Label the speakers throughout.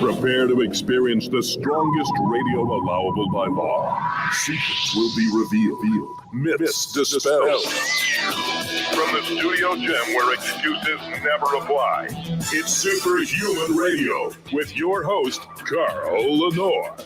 Speaker 1: Prepare to experience the strongest radio allowable by law. Secrets will be revealed. Myths dispelled. From the studio gym where excuses never apply, it's Superhuman Radio with your host, Carl Lenore.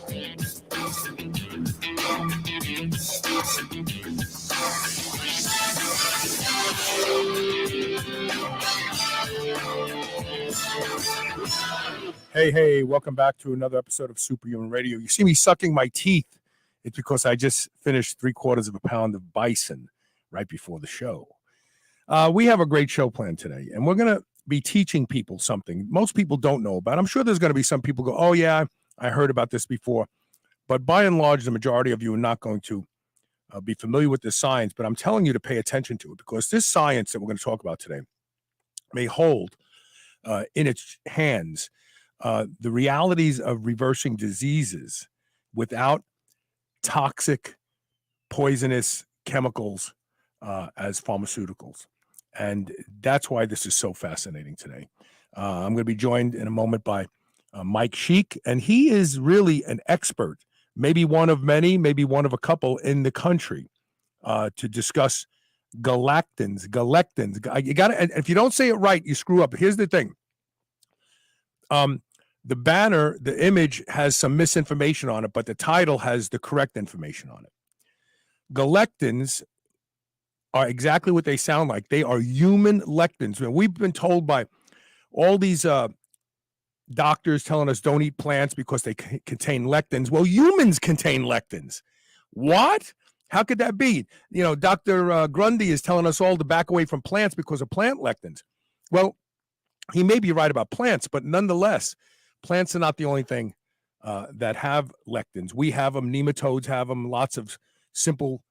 Speaker 2: Hey, welcome back to another episode of Superhuman Radio. You see me sucking my teeth. It's because I just finished 3/4 of a pound of bison right before the show. We have a great show planned today, and we're going to be teaching people something most people don't know about. I'm sure there's going to be some people go, oh, yeah, I heard about this before. But by and large, the majority of you are not going to be familiar with this science, but I'm telling you to pay attention to it because this science that we're going to talk about today may hold in its hands the realities of reversing diseases without toxic, poisonous chemicals as pharmaceuticals. And that's why this is so fascinating today. I'm going to be joined in a moment by Mike Sheikh, and he is really an expert, maybe one of many, maybe one of a couple in the country to discuss Galectins. You got to, and if you don't say it right, you screw up. Here's the thing. The banner, the image has some misinformation on it, but the title has the correct information on it. Galectins are exactly what they sound like. They are human lectins. We've been told by all these doctors telling us don't eat plants because they contain lectins. Well, humans contain lectins. What? How could that be? You know, Dr. Grundy is telling us all to back away from plants because of plant lectins. Well, he may be right about plants, but nonetheless, plants are not the only thing that have lectins. We have them. Nematodes have them. Lots of simple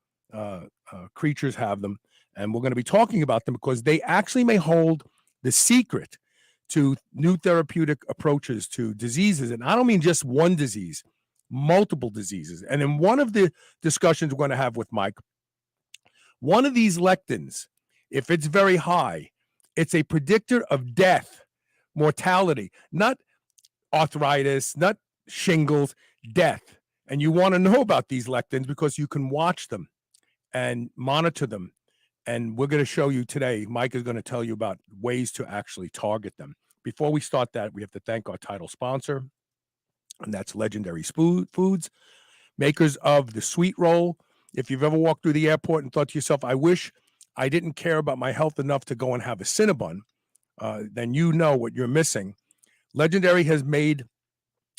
Speaker 2: creatures have them. And we're going to be talking about them because they actually may hold the secret to new therapeutic approaches to diseases. And I don't mean just one disease, multiple diseases. And in one of the discussions we're going to have with Mike, one of these lectins, if it's very high, it's a predictor of death, mortality, not arthritis, not shingles, death. And you want to know about these lectins because you can watch them and monitor them. And we're going to show you today, Mike is going to tell you about ways to actually target them. Before we start that, we have to thank our title sponsor, and that's Legendary Foods, makers of the sweet roll. If you've ever walked through the airport and thought to yourself, I wish I didn't care about my health enough to go and have a Cinnabon, then you know what you're missing. Legendary has made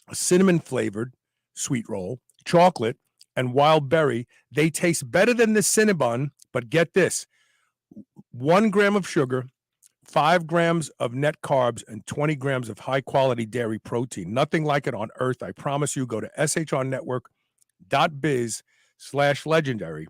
Speaker 2: a cinnamon-flavored sweet roll, chocolate, and wild berry. They taste better than the Cinnabon, but get this, 1 gram of sugar, 5 grams of net carbs, and 20 grams of high-quality dairy protein. Nothing like it on earth, I promise you. Go to shrnetwork.biz/legendary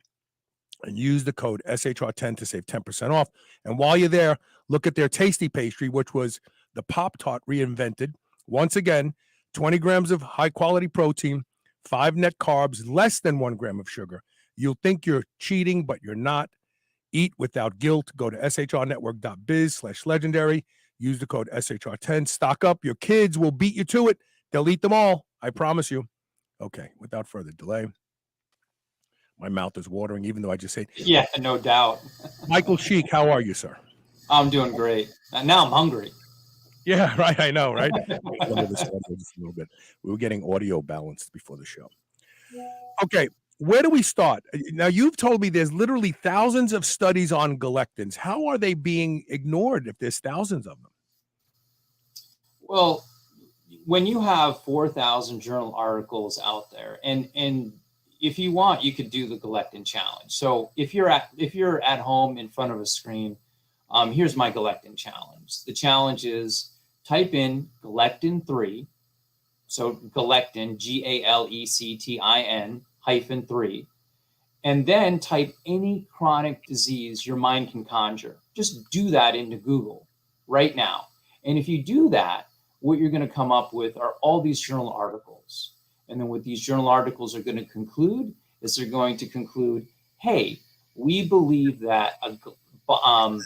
Speaker 2: and use the code SHR10 to save 10% off. And while you're there, look at their tasty pastry, which was the Pop-Tart reinvented. Once again, 20 grams of high-quality protein, 5 net carbs, less than 1 gram of sugar. You'll think you're cheating, but you're not. Eat without guilt. Go to shrnetwork.biz/legendary. Use the code SHR10. Stock up. Your kids will beat you to it. They'll eat them all. I promise you. Okay, without further delay. My mouth is watering, even though I just said.
Speaker 3: Yeah, no doubt.
Speaker 2: Michael Sheikh, how are you, sir?
Speaker 3: I'm doing great. Now I'm hungry.
Speaker 2: Yeah, right. I know, right? Just a little bit. We were getting audio balanced before the show. Okay, where do we start? Now, you've told me there's literally thousands of studies on Galectins. How are they being ignored if there's thousands of them?
Speaker 3: Well, when you have 4,000 journal articles out there, and if you want, you could do the Galectin challenge. So if you're at home in front of a screen, here's my Galectin challenge. The challenge is type in Galectin 3, so Galectin, Galectin -3, and then type any chronic disease your mind can conjure. Just do that into Google right now. And if you do that, what you're going to come up with are all these journal articles. And then what these journal articles are going to conclude is they're going to conclude, hey, we believe that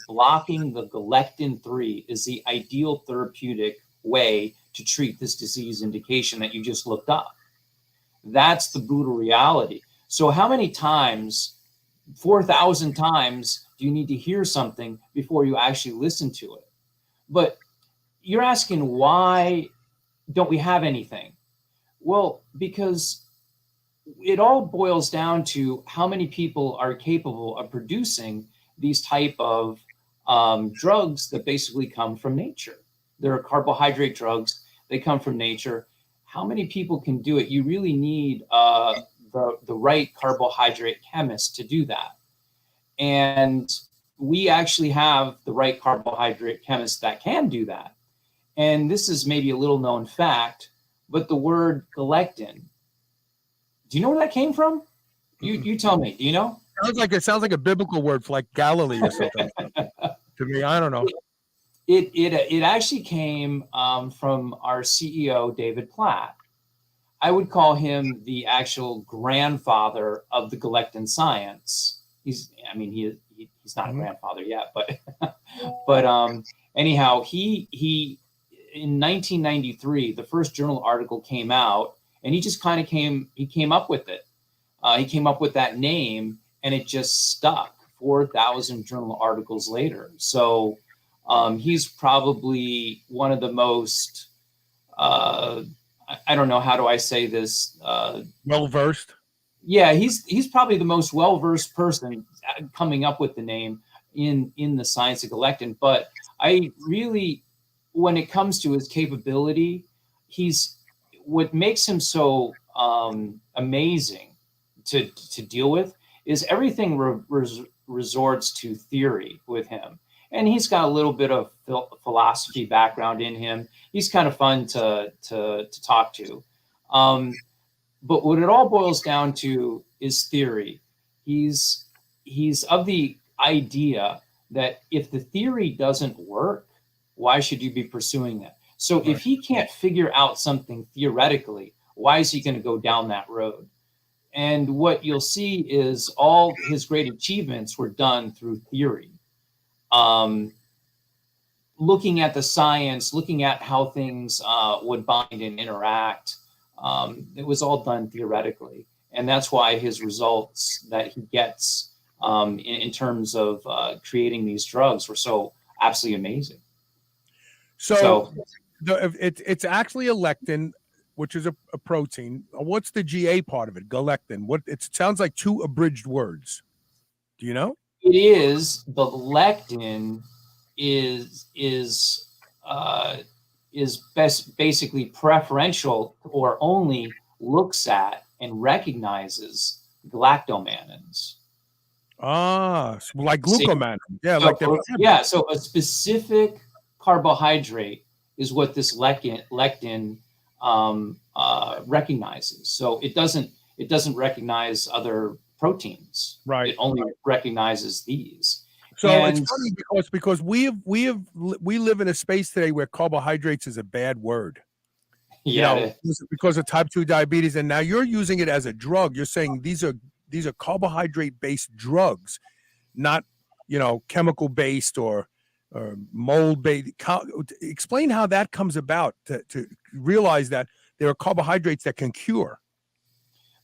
Speaker 3: blocking the Galectin 3 is the ideal therapeutic way to treat this disease indication that you just looked up. That's the brutal reality. So how many times, 4,000 times, do you need to hear something before you actually listen to it? But you're asking, why don't we have anything? Well, because it all boils down to how many people are capable of producing these type of drugs that basically come from nature. There are carbohydrate drugs. They come from nature. How many people can do it? You really need the right carbohydrate chemist to do that. And we actually have the right carbohydrate chemist that can do that. And this is maybe a little known fact, but the word galectin, do you know where that came from? You tell me. Do you know?
Speaker 2: It sounds like a biblical word for like Galilee or something. To me, I don't know.
Speaker 3: It actually came from our CEO, David Platt. I would call him the actual grandfather of the Galectin science. He's not a grandfather yet, but anyhow, he in 1993, the first journal article came out, and he just kind of came up with it. He came up with that name, and it just stuck 4,000 journal articles later. So he's probably one of the most, I don't know, how do I say this?
Speaker 2: Well-versed?
Speaker 3: Yeah, he's probably the most well-versed person coming up with the name in the science of galectin. But I really, when it comes to his capability, what makes him so amazing to deal with is everything resorts to theory with him. And he's got a little bit of philosophy background in him. He's kind of fun to talk to. But what it all boils down to is theory. He's of the idea that if the theory doesn't work, why should you be pursuing it? So if he can't figure out something theoretically, why is he going to go down that road? And what you'll see is all his great achievements were done through theory. Looking at the science, looking at how things would bind and interact, it was all done theoretically. And that's why his results that he gets in terms of creating these drugs were so absolutely amazing.
Speaker 2: So it's actually a lectin, which is a protein. What's the GA part of it? Galectin. It sounds like two abridged words. Do you know?
Speaker 3: It is. The lectin is basically preferential, or only looks at and recognizes galactomannins.
Speaker 2: Ah, like glucomannan. Yeah,
Speaker 3: so a specific carbohydrate is what this lectin recognizes. So it doesn't recognize other proteins.
Speaker 2: Right.
Speaker 3: It only recognizes these.
Speaker 2: So it's funny because we live in a space today where carbohydrates is a bad word.
Speaker 3: Yeah.
Speaker 2: Because of type 2 diabetes, and now you're using it as a drug. You're saying these are carbohydrate-based drugs, not chemical-based or mold-based. Explain how that comes about to realize that there are carbohydrates that can cure.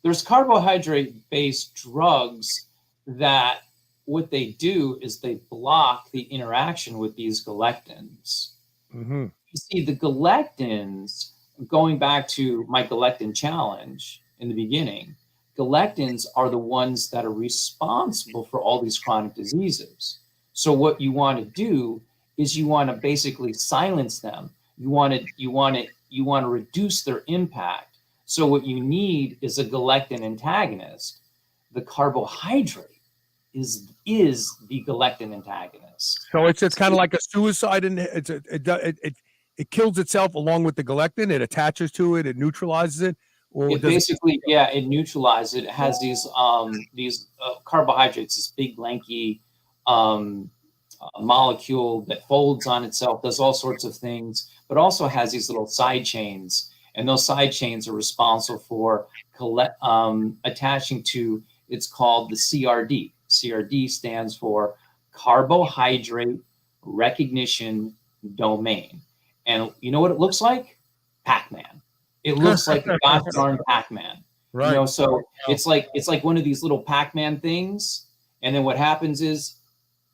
Speaker 3: There's carbohydrate-based drugs that what they do is they block the interaction with these galectins.
Speaker 2: Mm-hmm.
Speaker 3: You see, the galectins, going back to my galectin challenge in the beginning, galectins are the ones that are responsible for all these chronic diseases. So what you want to do is you want to basically silence them. You want to reduce their impact. So what you need is a galectin antagonist. The carbohydrate is the galectin antagonist.
Speaker 2: So it's kind of like a suicide, and it kills itself along with the galectin. It attaches to it. It neutralizes it. Or
Speaker 3: it basically, it neutralizes it. It has these carbohydrates, this big lanky molecule that folds on itself, does all sorts of things, but also has these little side chains, and those side chains are responsible for attaching to. It's called the CRD. CRD stands for carbohydrate recognition domain. And you know what it looks like? Pac-Man. It looks like a gosh darn Pac-Man.
Speaker 2: Right.
Speaker 3: You know, so it's like one of these little Pac-Man things. And then what happens is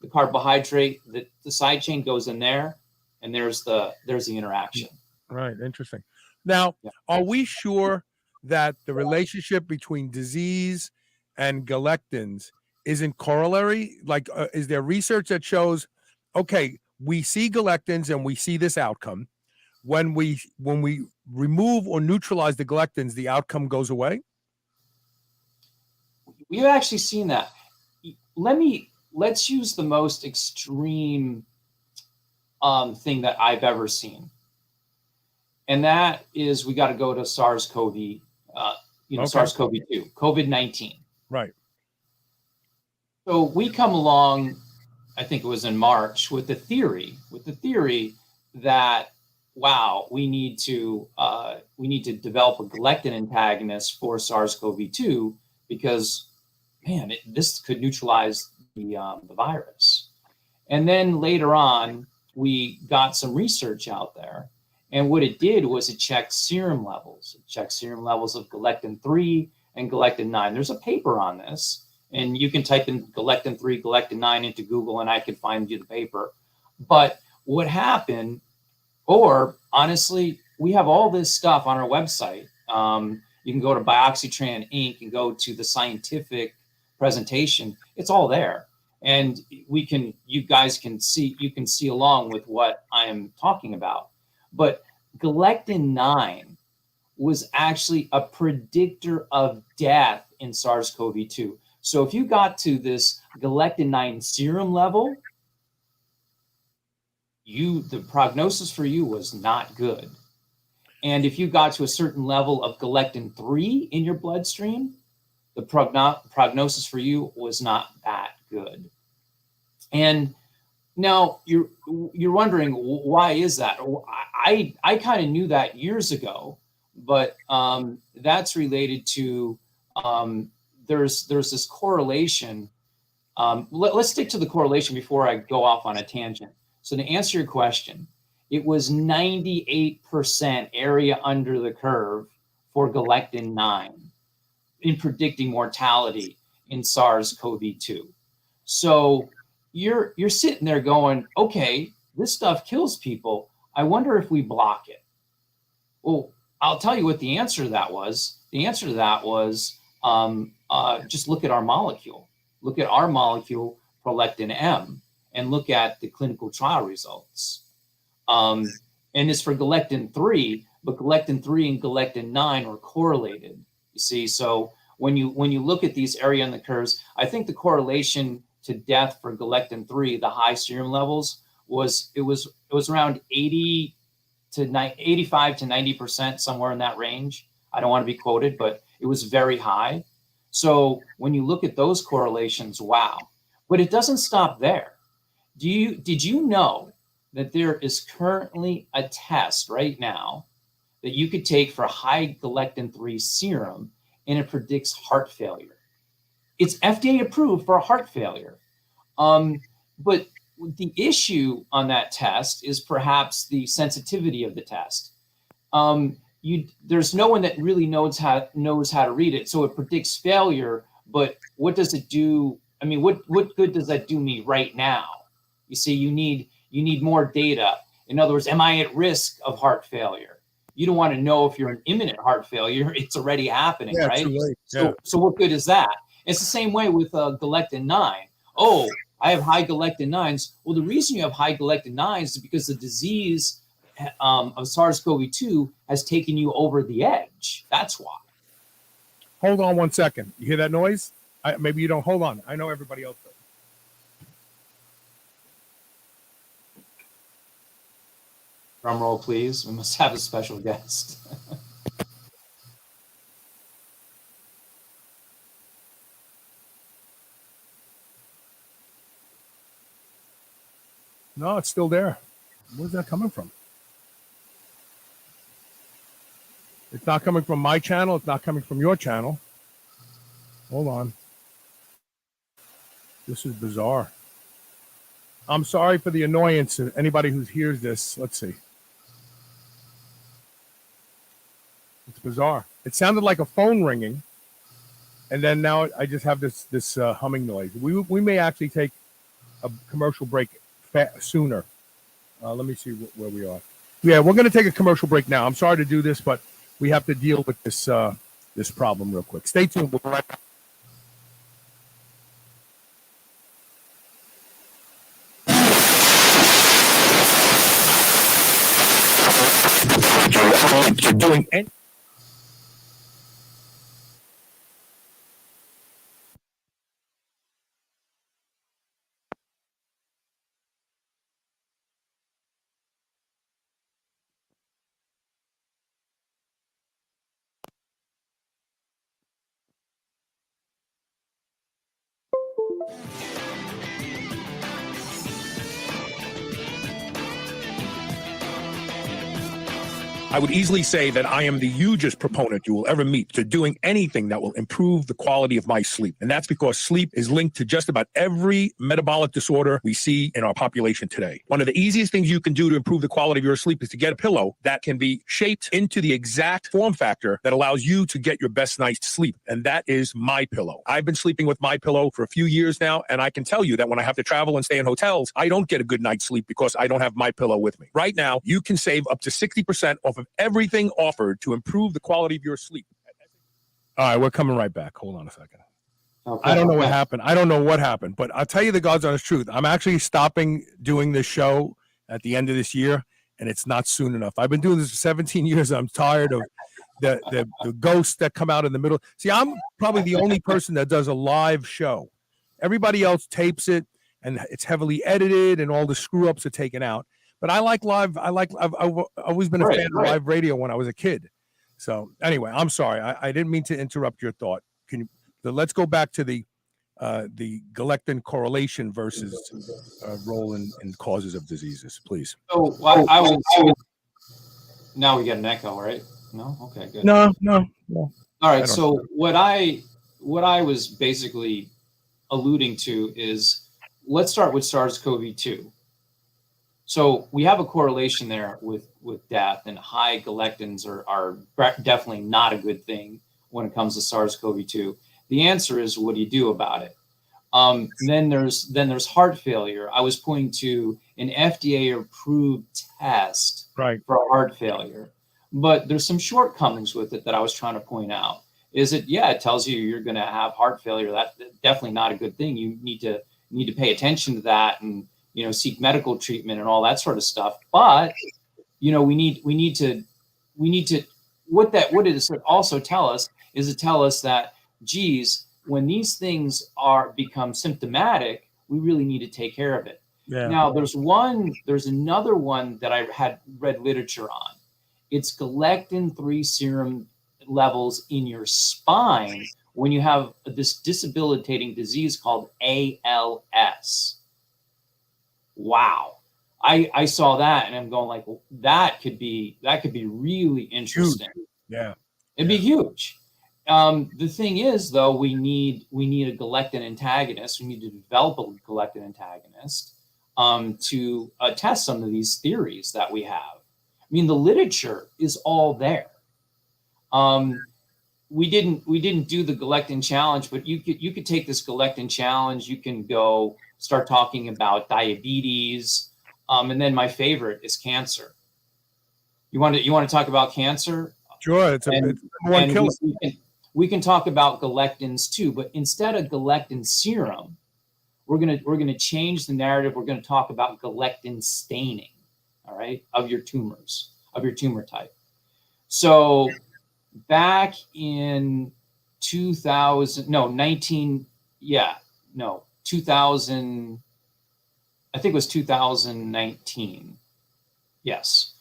Speaker 3: the carbohydrate, the side chain goes in there, and there's the interaction.
Speaker 2: Right. Interesting. Now, are we sure that the relationship between disease and galectins isn't corollary? Like, is there research that shows, okay, we see galectins and we see this outcome. When we remove or neutralize the galectins, the outcome goes away?
Speaker 3: We've actually seen that. Let's use the most extreme thing that I've ever seen. And that is, we got to go to SARS-CoV, SARS-CoV-2, COVID-19.
Speaker 2: Right.
Speaker 3: So we come along, I think it was in March, with the theory that, wow, we need to develop a galectin antagonist for SARS-CoV-2 because, man, this could neutralize the virus. And then later on, we got some research out there. And what it did was it checked serum levels. It checked serum levels of Galectin-3 and Galectin-9. There's a paper on this, and you can type in Galectin-3, Galectin-9 into Google, and I can find you the paper. But what happened, or honestly, we have all this stuff on our website. You can go to Bioxytran Inc. and go to the scientific presentation. It's all there. And you guys can see along with what I am talking about. But Galectin-9 was actually a predictor of death in SARS-CoV-2. So if you got to this Galectin-9 serum level, the prognosis for you was not good. And if you got to a certain level of Galectin-3 in your bloodstream, the prognosis for you was not that good. And now you're wondering, why is that? I kind of knew that years ago, but that's related to there's this correlation. Let's stick to the correlation before I go off on a tangent. So to answer your question, it was 98% area under the curve for Galectin-9 in predicting mortality in SARS-CoV-2. So you're sitting there going, okay, this stuff kills people. I wonder if we block it. Well, I'll tell you what the answer to that was. The answer to that was just look at our molecule. Look at our molecule, Prolectin-M, and look at the clinical trial results. And it's for Galectin-3, but Galectin-3 and Galectin-9 were correlated. You see, so when you look at these area on the curves, I think the correlation to death for Galectin-3, the high serum levels, was around 85 to 90%, somewhere in that range. I don't want to be quoted, but it was very high. So when you look at those correlations, wow. But it doesn't stop there. Did you know that there is currently a test right now that you could take for high Galectin-3 serum, and it predicts heart failure? It's FDA approved for heart failure. But the issue on that test is perhaps the sensitivity of the test. There's no one that really knows how to read it. So it predicts failure, but what does it do? I mean, what good does that do me right now? You see, you need more data. In other words, am I at risk of heart failure? You don't want to know if you're in imminent heart failure. It's already happening, right? So what good is that? It's the same way with Galectin-9. Oh, I have high Galectin-9s. Well, the reason you have high Galectin-9s is because the disease of SARS-CoV-2 has taken you over the edge. That's why.
Speaker 2: Hold on 1 second. You hear that noise? Maybe you don't. Hold on. I know everybody else does.
Speaker 3: Drum roll, please. We must have a special guest.
Speaker 2: No, it's still there. Where's that coming from? It's not coming from my channel. It's not coming from your channel. Hold on. This is bizarre. I'm sorry for the annoyance of anybody who hears this. Let's see. It's bizarre. It sounded like a phone ringing, and then now I just have this humming noise. We may actually take a commercial break sooner. Let me see where we are. Yeah, we're going to take a commercial break now. I'm sorry to do this, but we have to deal with this problem real quick. Stay tuned. We'll be right back. You're doing any. I would easily say that I am the hugest proponent you will ever meet to doing anything that will improve the quality of my sleep. And that's because sleep is linked to just about every metabolic disorder we see in our population today. One of the easiest things you can do to improve the quality of your sleep is to get a pillow that can be shaped into the exact form factor that allows you to get your best night's sleep. And that is My Pillow. I've been sleeping with My Pillow for a few years now, and I can tell you that when I have to travel and stay in hotels, I don't get a good night's sleep because I don't have My Pillow with me. Right now, you can save up to 60% off of everything offered to improve the quality of your sleep. All right, we're coming right back. Hold on a second. Okay. I don't know what happened. I don't know what happened, but I'll tell you the God's honest truth. I'm actually stopping doing this show at the end of this year, and it's not soon enough. I've been doing this for 17 years. I'm tired of the ghosts that come out in the middle. See, I'm probably the only person that does a live show. Everybody else tapes it, and it's heavily edited, and all the screw-ups are taken out. But I like live. I've always been a fan of live radio when I was a kid. So anyway, I'm sorry. I didn't mean to interrupt your thought. Let's go back to the Galectin correlation versus role in causes of diseases, please.
Speaker 3: So now we get an echo, right? No? Okay, good.
Speaker 2: No.
Speaker 3: All right. So what I was basically alluding to is, let's start with SARS-CoV-2. So we have a correlation there with death, and high galectins are definitely not a good thing when it comes to SARS-CoV-2. The answer is, what do you do about it? Then there's heart failure. I was pointing to an FDA-approved test for heart failure, but there's some shortcomings with it that I was trying to point out. It tells you you're going to have heart failure. That's definitely not a good thing. You need to pay attention to that and seek medical treatment and all that sort of stuff. But we need to what it also tell us is to tell us that, geez, when these things become symptomatic, we really need to take care of it. Yeah. Now there's another one that I had read literature on. It's galectin-3 serum levels in your spine when you have this debilitating disease called ALS. Wow. I saw that and I'm going like, well, that could be really interesting.
Speaker 2: Huge. Yeah.
Speaker 3: It'd be huge. The thing is, though, we need a galectin antagonist. We need to develop a galectin antagonist to test some of these theories that we have. I mean, the literature is all there. We didn't do the Galectin challenge, but you could take this Galectin challenge. You can go start talking about diabetes, and then my favorite is cancer. You want to talk about cancer?
Speaker 2: Sure, it's one killer.
Speaker 3: We can talk about galectins too, but instead of galectin serum, we're gonna change the narrative. We're gonna talk about galectin staining, all right, of your tumors, of your tumor type. So back in 2000, I think it was 2019. Yes.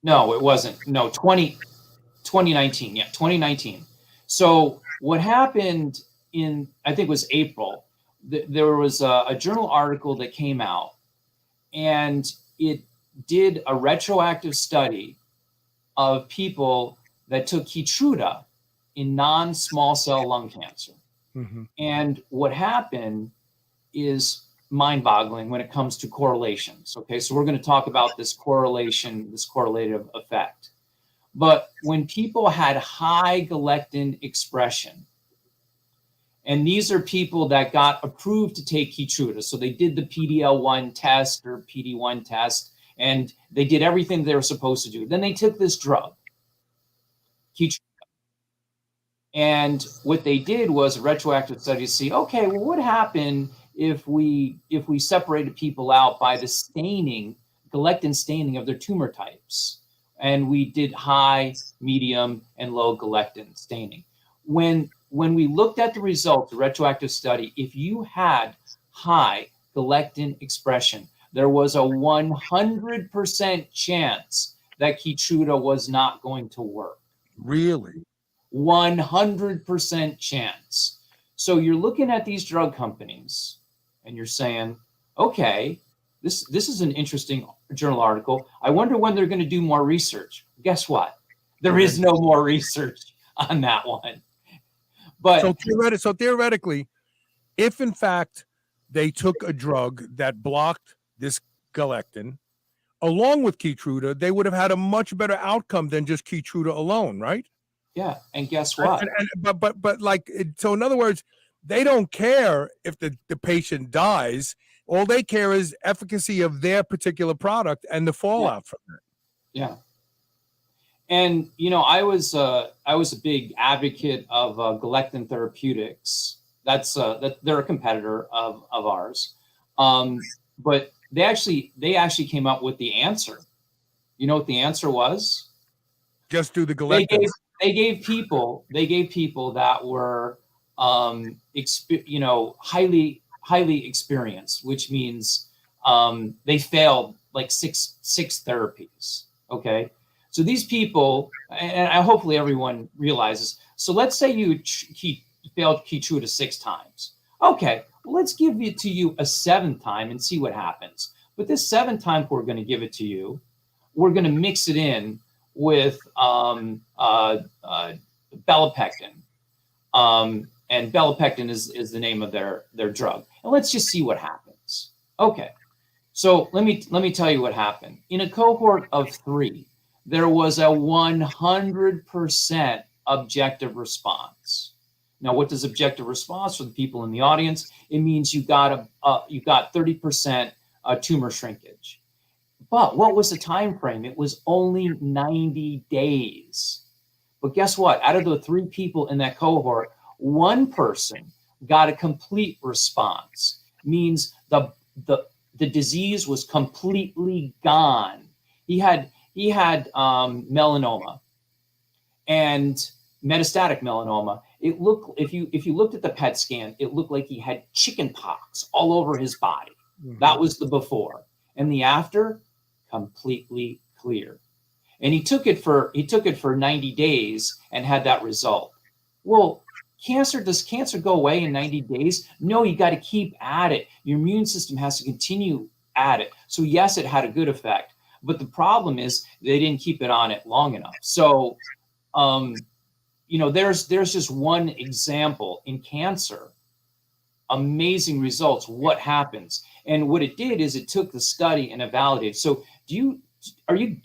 Speaker 3: No, it wasn't. No, 2019. Yeah, 2019. So what happened in, I think it was April, there was a journal article that came out, and it did a retroactive study of people that took Keytruda in non-small cell lung cancer. Mm-hmm. And what happened is mind-boggling when it comes to correlations. Okay, so we're going to talk about this correlation, this correlative effect. But when people had high galectin expression, and these are people that got approved to take Keytruda. So they did the PDL1 test or PD1 test, and they did everything they were supposed to do. Then they took this drug, Keytruda. And what they did was a retroactive study to see, okay, well, what happened if we separated people out by the staining, galectin staining of their tumor types? And we did high, medium, and low galectin staining. When we looked at the results, the retroactive study, if you had high galectin expression, there was a 100% chance that Keytruda was not going to work.
Speaker 2: Really?
Speaker 3: 100% chance. So you're looking at these drug companies and you're saying, okay, this is an interesting journal article. I wonder when they're going to do more research. Guess what? There is no more research on that one. But
Speaker 2: so theoretically, if in fact they took a drug that blocked this galectin along with Keytruda, they would have had a much better outcome than just Keytruda alone, right?
Speaker 3: Yeah, and guess what?
Speaker 2: But like, so in other words, they don't care if the patient dies. All they care is efficacy of their particular product and the fallout from it.
Speaker 3: Yeah. And I was a big advocate of Galectin Therapeutics. That they're a competitor of ours, but they actually came up with the answer. You know what the answer was?
Speaker 2: Just do the Galectin.
Speaker 3: They gave people that were highly experienced, which means they failed like six therapies. Okay. So these people, and hopefully everyone realizes, so let's say you failed Keytruda 6 times. Okay, well, let's give it to you a 7th time and see what happens. But this 7th time we're going to give it to you, we're going to mix it in with belapectin. And belapectin is the name of their drug. And let's just see what happens. Okay, so let me tell you what happened. In a cohort of 3, there was a 100% objective response. Now, what does objective response for the people in the audience? It means you got 30% tumor shrinkage. But what was the time frame? It was only 90 days. But guess what? Out of the 3 people in that cohort, 1 person got a complete response. Means the disease was completely gone. He had melanoma and metastatic melanoma. It looked, if you looked at the PET scan, it looked like he had chicken pox all over his body. Mm-hmm. That was the before, and the after, completely clear. And he took it for 90 days and had that result. Well, does cancer go away in 90 days? No, you got to keep at it. Your immune system has to continue at it. So yes, it had a good effect. But the problem is they didn't keep it on it long enough. So, there's just one example in cancer. Amazing results. What happens? And what it did is it took the study and it validated. So, are you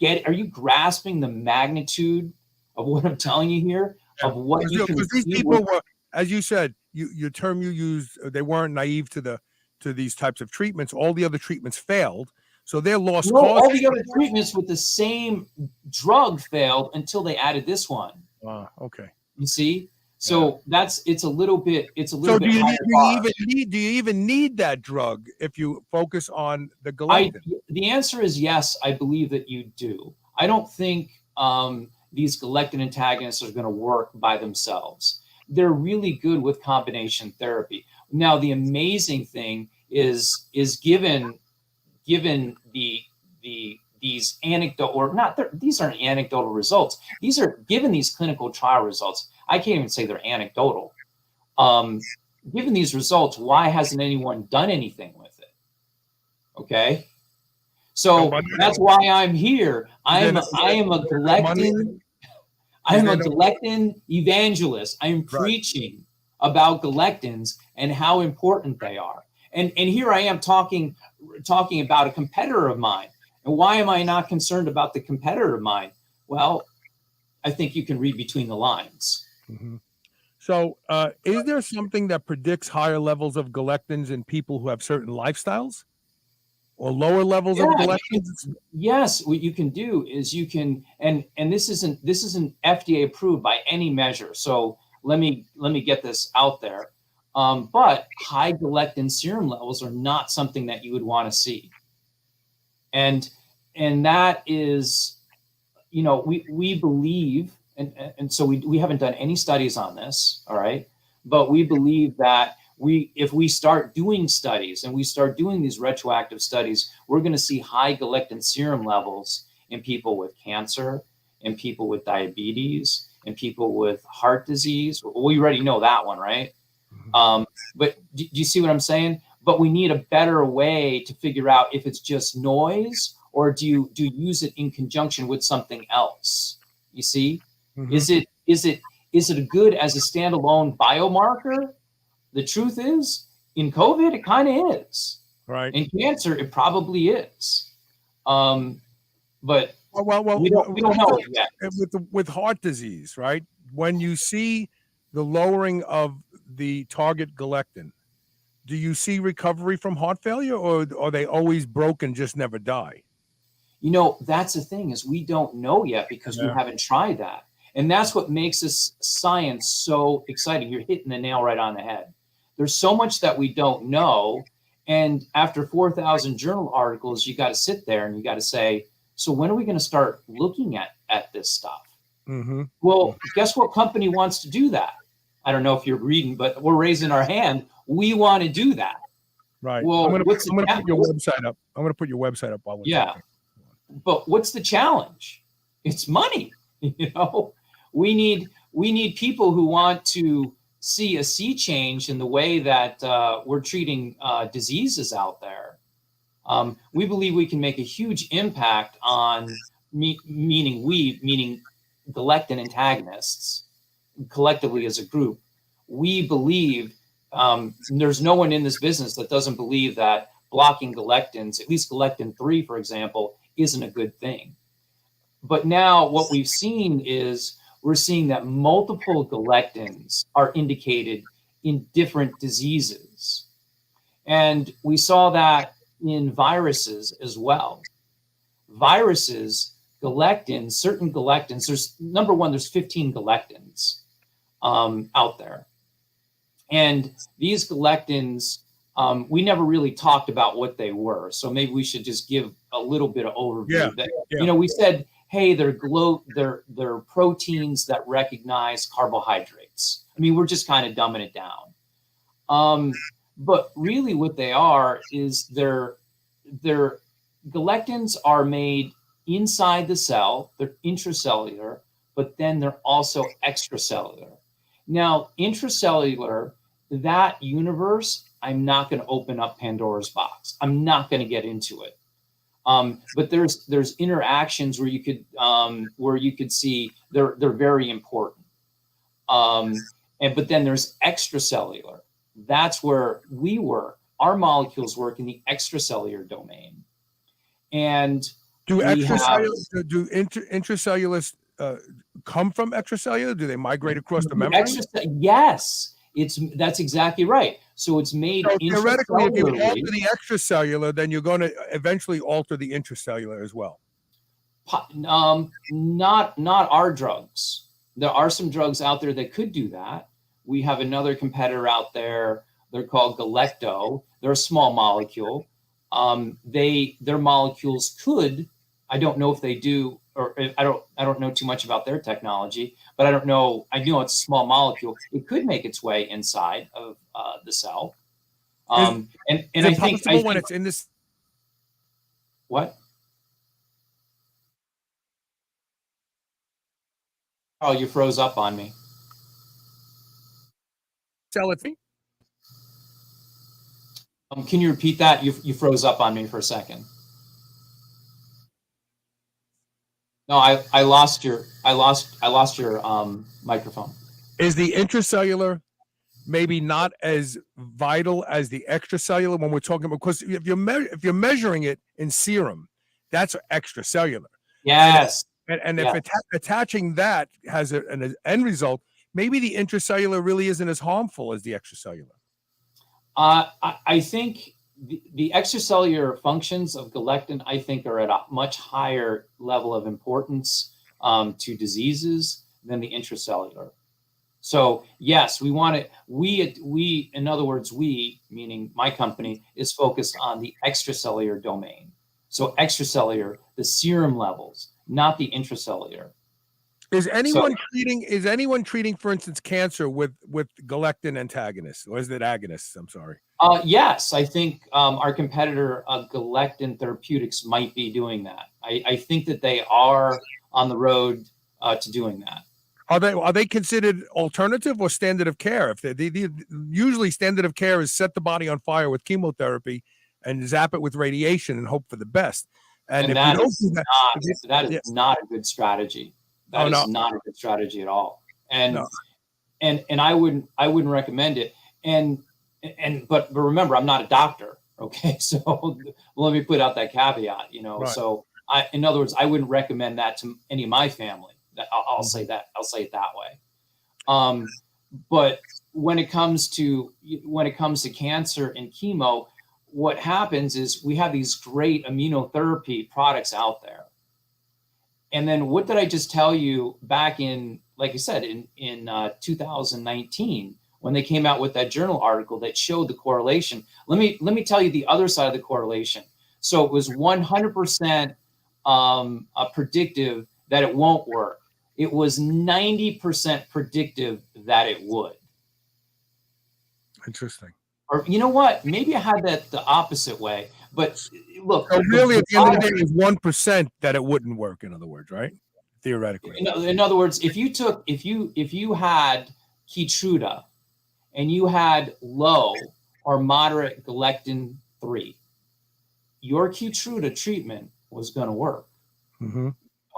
Speaker 3: grasping the magnitude of what I'm telling you here? Of what you can
Speaker 2: because these people were, as you said, your term you used, they weren't naive to these types of treatments. All the other treatments failed. So they're lost cause.
Speaker 3: All the other treatments with the same drug failed until they added this one.
Speaker 2: Okay.
Speaker 3: You see? So it's a little bit.
Speaker 2: So do you even need that drug if you focus on the galectin?
Speaker 3: The answer is yes. I believe that you do. I don't think these galectin antagonists are going to work by themselves. They're really good with combination therapy. Now, the amazing thing is given these anecdotal, or not, these aren't anecdotal results. These are given these clinical trial results. I can't even say they're anecdotal. Given these results, why hasn't anyone done anything with it? Okay, so that's why I'm here. I am a galectin evangelist. I am preaching about galectins and how important they are. And here I am talking about a competitor of mine. And why am I not concerned about the competitor of mine? Well, I think you can read between the lines.
Speaker 2: Mm-hmm. So, is there something that predicts higher levels of galectins in people who have certain lifestyles, or lower levels of galectins?
Speaker 3: Yes, what you can do is you can, and this isn't FDA approved by any measure. So let me get this out there. But high galectin serum levels are not something that you would want to see, and that is, you know, we believe, and so we haven't done any studies on this, all right, but we believe that if we start doing studies and we start doing these retroactive studies, we're going to see high galectin serum levels in people with cancer, in people with diabetes, in people with heart disease. We already know that one, right? But do you see what I'm saying? But we need a better way to figure out if it's just noise, or do you use it in conjunction with something else? You see, is it good as a standalone biomarker? The truth is, in COVID, it kind of is.
Speaker 2: Right.
Speaker 3: In cancer, it probably is. But
Speaker 2: well,
Speaker 3: we don't know yet.
Speaker 2: With heart disease, right? When you see the lowering of the target galectin, do you see recovery from heart failure, or are they always broken, just never die?
Speaker 3: You know, that's the thing, is we don't know yet because we haven't tried that. And that's what makes this science so exciting. You're hitting the nail right on the head. There's so much that we don't know. And after 4,000 journal articles, you got to sit there and you got to say, so when are we going to start looking at this stuff? Well, guess what company wants to do that? I don't know if you're reading, but we're raising our hand. We want to do that.
Speaker 2: Right.
Speaker 3: Well,
Speaker 2: I'm going to put your website up. I'm going to put your website up while we're talking.
Speaker 3: But what's the challenge? It's money. You know, we need people who want to see a sea change in the way that we're treating diseases out there. We believe we can make a huge impact on meaning galectin antagonists collectively as a group. We believe there's no one in this business that doesn't believe that blocking galectins, at least galectin-3, for example, isn't a good thing. But now what we've seen is we're seeing that multiple galectins are indicated in different diseases. And we saw that in viruses as well. Viruses, galectins, certain galectins, there's 15 galectins out there. And these galectins, we never really talked about what they were. So maybe we should just give a little bit of overview. You know, we said, hey, they're proteins that recognize carbohydrates. I mean, we're just kind of dumbing it down. But really what they are is their galectins are made inside the cell. They're intracellular, but then they're also extracellular. Now, intracellular, that universe, I'm not going to open up Pandora's box. I'm not going to get into it. But there's interactions where you could see they're very important. But then there's extracellular. That's where we work. Our molecules work in the extracellular domain. And
Speaker 2: do intracellular come from extracellular? Do they migrate across the membrane?
Speaker 3: Yes, that's exactly right. So it's made
Speaker 2: theoretically, if you alter the extracellular, then you're going to eventually alter the intracellular as well.
Speaker 3: Not our drugs. There are some drugs out there that could do that. We have another competitor out there. They're called Galecto. They're a small molecule. Their molecules could. I don't know if they do, or I don't know too much about their technology, but I don't know. I know it's a small molecule. It could make its way inside of the cell. And I think
Speaker 2: when it's in this.
Speaker 3: What? Oh, you froze up on me.
Speaker 2: Galectin.
Speaker 3: Can you repeat that? You froze up on me for a second. No, I lost your microphone.
Speaker 2: Is the intracellular maybe not as vital as the extracellular when we're talking about, because if you're measuring it in serum, that's extracellular.
Speaker 3: Yes.
Speaker 2: And if attaching that has an end result, maybe the intracellular really isn't as harmful as the extracellular.
Speaker 3: I think the extracellular functions of galectin, I think, are at a much higher level of importance to diseases than the intracellular. So yes, we want it. We, in other words, we, meaning my company, is focused on the extracellular domain. So extracellular, the serum levels, not the intracellular.
Speaker 2: Is anyone treating, for instance, cancer with galectin antagonists, or is it agonists? I'm sorry.
Speaker 3: Yes, I think our competitor, Galectin Therapeutics, might be doing that. I think that they are on the road to doing that.
Speaker 2: Are they considered alternative or standard of care? If they usually standard of care is set the body on fire with chemotherapy and zap it with radiation and hope for the best. And if
Speaker 3: that
Speaker 2: you don't
Speaker 3: is
Speaker 2: do that,
Speaker 3: is not a good strategy. That is not a good strategy at all. And I wouldn't recommend it. But remember, I'm not a doctor. Okay, so let me put out that caveat. Right. So in other words, I wouldn't recommend that to any of my family. I'll say that. I'll say it that way. But when it comes to cancer and chemo, what happens is we have these great immunotherapy products out there. And then what did I just tell you back in, like I said, in 2019, when they came out with that journal article that showed the correlation? Let me tell you the other side of the correlation. So it was 100% predictive that it won't work. It was 90% predictive that it would.
Speaker 2: Interesting.
Speaker 3: Or you know what? Maybe I had that the opposite way. But look,
Speaker 2: so really, at the end of the day, it was 1% that it wouldn't work. In other words, right? Theoretically.
Speaker 3: In other words, if you had Keytruda and you had low or moderate galectin 3, your Keytruda treatment was going to work.
Speaker 2: Mm-hmm.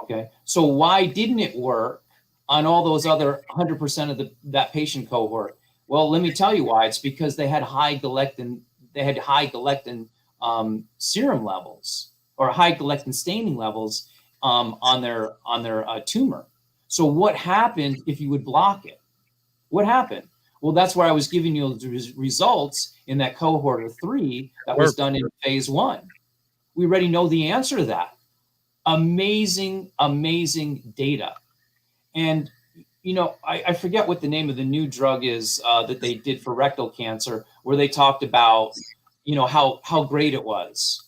Speaker 2: Okay.
Speaker 3: So why didn't it work on all those other 100% of that patient cohort? Well, let me tell you why. It's because they had high galectin. They had high galectin serum levels or high galectin staining levels on their tumor. So what happened if you would block it? What happened? Well, that's where I was giving you the results in that cohort of 3 that was done in phase 1. We already know the answer to that. Amazing data. And, I forget what the name of the new drug is that they did for rectal cancer, where they talked about, how great it was.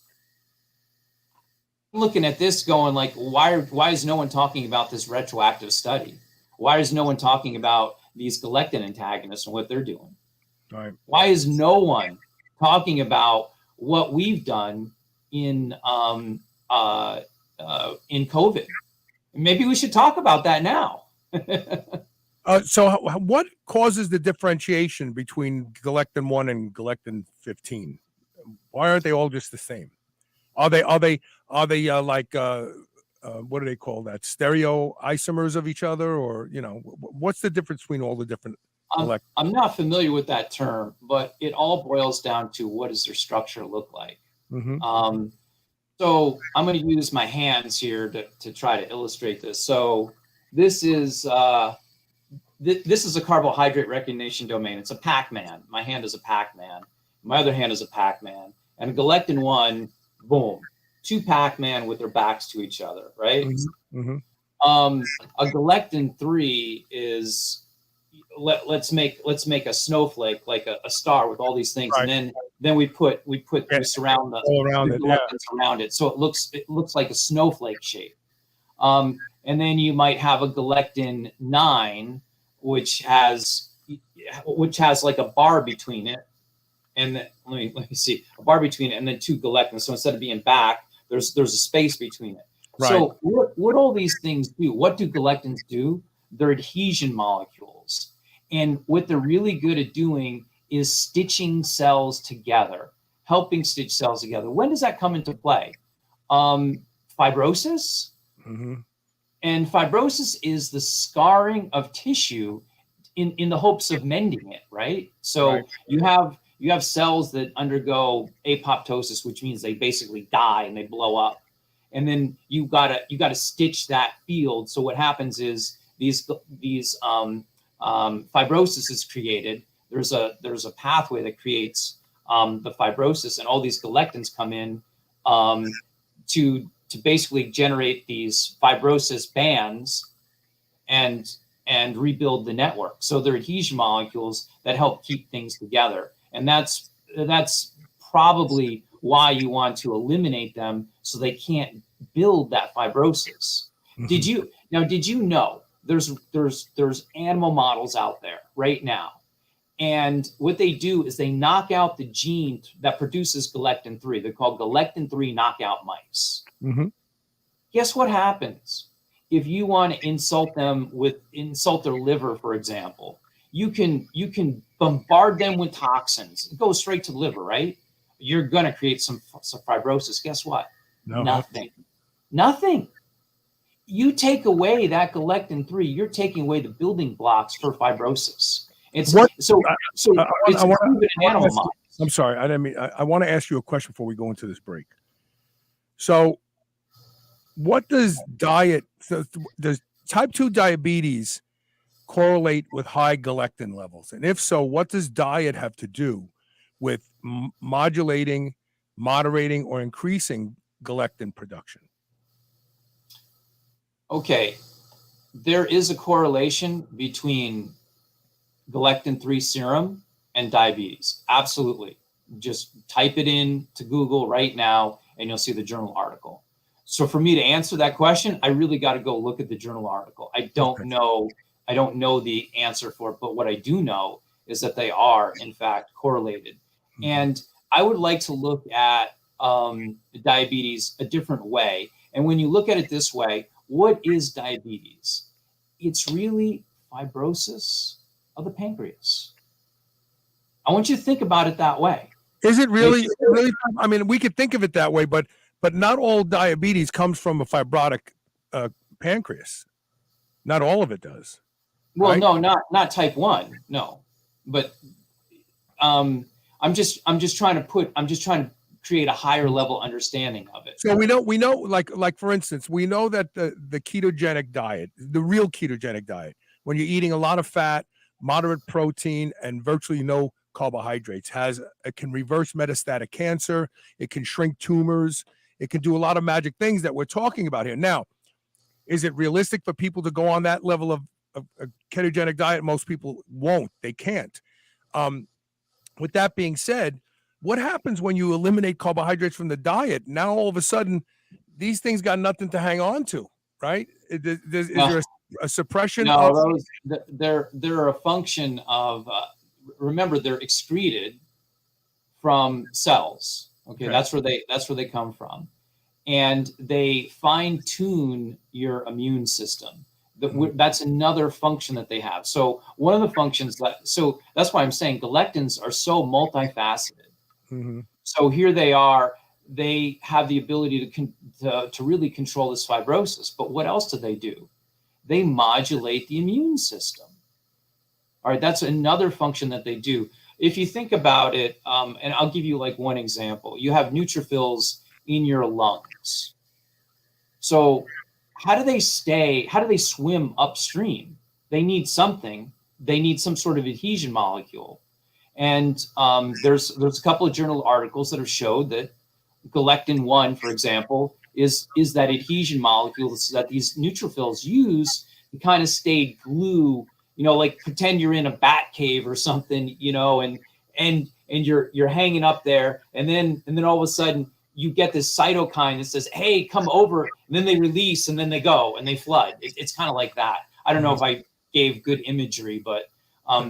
Speaker 3: I'm looking at this going like, why is no one talking about this retroactive study? Why is no one talking about these galectin antagonists and what they're doing?
Speaker 2: Right.
Speaker 3: Why is no one talking about what we've done in COVID? Maybe we should talk about that now.
Speaker 2: So what causes the differentiation between galectin 1 and galectin 15? Why aren't they all just the same? Are they like what do they call that? Stereo isomers of each other, or what's the difference between all the different?
Speaker 3: I'm not familiar with that term, but it all boils down to what does their structure look like.
Speaker 2: Mm-hmm.
Speaker 3: So I'm going to use my hands here to try to illustrate this. So this is a carbohydrate recognition domain. It's a Pac-Man. My hand is a Pac-Man. My other hand is a Pac-Man. And a galectin 1, boom, 2 Pac-Man with their backs to each other, right?
Speaker 2: Mm-hmm.
Speaker 3: A galectin 3 is let's make a snowflake, like a star with all these things, right. And then we surround the galectins around it, so it looks like a snowflake shape. And then you might have a galectin 9, which has like a bar between it, and then, let me see, a bar between it, and then 2 galectins. So instead of being back, there's a space between it. Right. So what all these things do? What do galectins do? They're adhesion molecules, and what they're really good at doing is stitching cells together, helping stitch cells together. When does that come into play? Fibrosis.
Speaker 2: Mm-hmm.
Speaker 3: And fibrosis is the scarring of tissue in the hopes of mending it, right? So right. You have cells that undergo apoptosis, which means they basically die and they blow up. and then you gotta stitch that field. So what happens is these fibrosis is created. There's a pathway that creates the fibrosis, and all these galectins come in to basically generate these fibrosis bands and rebuild the network. So they're adhesion molecules that help keep things together, and that's probably why you want to eliminate them so they can't build that fibrosis.
Speaker 2: Mhm.
Speaker 3: Did you know there's animal models out there right now, and what they do is they knock out the gene that produces Galectin-3. They're called Galectin-3 knockout mice.
Speaker 2: Mm-hmm.
Speaker 3: Guess what happens if you want to insult their liver, for example? You can bombard them with toxins. It goes straight to the liver, right? You're going to create some fibrosis. Guess what?
Speaker 2: No.
Speaker 3: Nothing. You take away that Galectin-3, you're taking away the building blocks for fibrosis. It's
Speaker 2: What-
Speaker 3: so
Speaker 2: I
Speaker 3: it's
Speaker 2: wanna-
Speaker 3: proven in animal models.
Speaker 2: I'm sorry. I didn't mean. I want to ask you a question before we go into this break. So, what does does type 2 diabetes correlate with high galectin levels? And if so, what does diet have to do with modulating, moderating, or increasing galectin production?
Speaker 3: Okay, there is a correlation between Galectin-3 serum and diabetes. Absolutely. Just type it in to Google right now and you'll see the journal article. So for me to answer that question, I really got to go look at the journal article. I don't know the answer for it, but what I do know is that they are in fact correlated.
Speaker 2: Mm-hmm.
Speaker 3: And I would like to look at diabetes a different way. And when you look at it this way, what is diabetes? It's really fibrosis of the pancreas. I want you to think about it that way.
Speaker 2: Is it really? I mean, we could think of it that way, but not all diabetes comes from a fibrotic pancreas. Not all of it does.
Speaker 3: Well,
Speaker 2: right?
Speaker 3: no, not type 1. No, but I'm just trying to create a higher level understanding of it.
Speaker 2: So we know, like for instance, we know that the ketogenic diet, the real ketogenic diet, when you're eating a lot of fat, moderate protein, and virtually no carbohydrates, it can reverse metastatic cancer, it can shrink tumors, it can do a lot of magic things that we're talking about here. Now, is it realistic for people to go on that level of a ketogenic diet? Most people won't. They can't. With that being said, what happens when you eliminate carbohydrates from the diet? Now, all of a sudden, these things got nothing to hang on to, right? Is there a suppression?
Speaker 3: No, they're a function of, remember, they're excreted from cells. Okay, that's where they come from. And they fine tune your immune system. That's another function that they have. So one of the functions so that's why I'm saying galectins are so multifaceted.
Speaker 2: Mm-hmm.
Speaker 3: So here they are. They have the ability to really control this fibrosis. But what else do? They modulate the immune system. All right, that's another function that they do. If you think about it, and I'll give you like one example. You have neutrophils in your lungs. So how do they swim upstream? They need something. They need some sort of adhesion molecule. And there's a couple of journal articles that have showed that Galectin-1, for example, is that adhesion molecule that these neutrophils use to kind of stay glue, like pretend you're in a bat cave or something, and you're hanging up there, and then all of a sudden you get this cytokine that says, hey, come over, and then they release, and then they go, and they flood. It's kind of like that. I don't know if I gave good imagery, but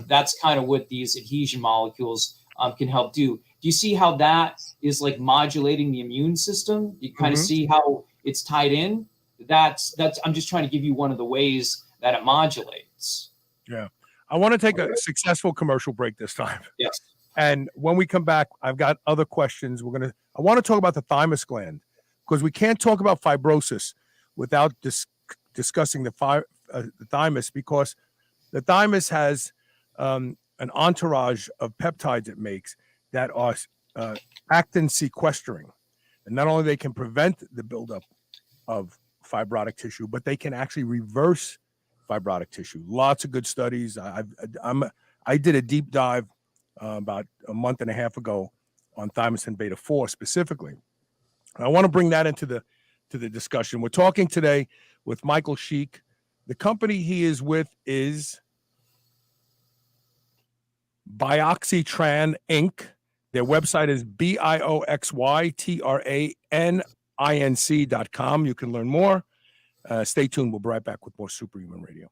Speaker 3: that's kind of what these adhesion molecules can help do. Do you see how that is like modulating the immune system? You kind of see how it's tied in? That's I'm just trying to give you one of the ways that it modulates.
Speaker 2: Yeah. I want to take a successful commercial break this time.
Speaker 3: Yes.
Speaker 2: And when we come back, I've got other questions. I want to talk about the thymus gland, because we can't talk about fibrosis without discussing the thymus, because the thymus has an entourage of peptides it makes that are actin sequestering. And not only they can prevent the buildup of fibrotic tissue, but they can actually reverse fibrotic tissue. Lots of good studies. I did a deep dive about a month and a half ago on thymosin beta-4 specifically. I want to bring that into the discussion. We're talking today with Michael Sheikh. The company he is with is Bioxytran Inc. Their website is BIOXYTRANINC.com. You can learn more. Stay tuned. We'll be right back with more Superhuman Radio.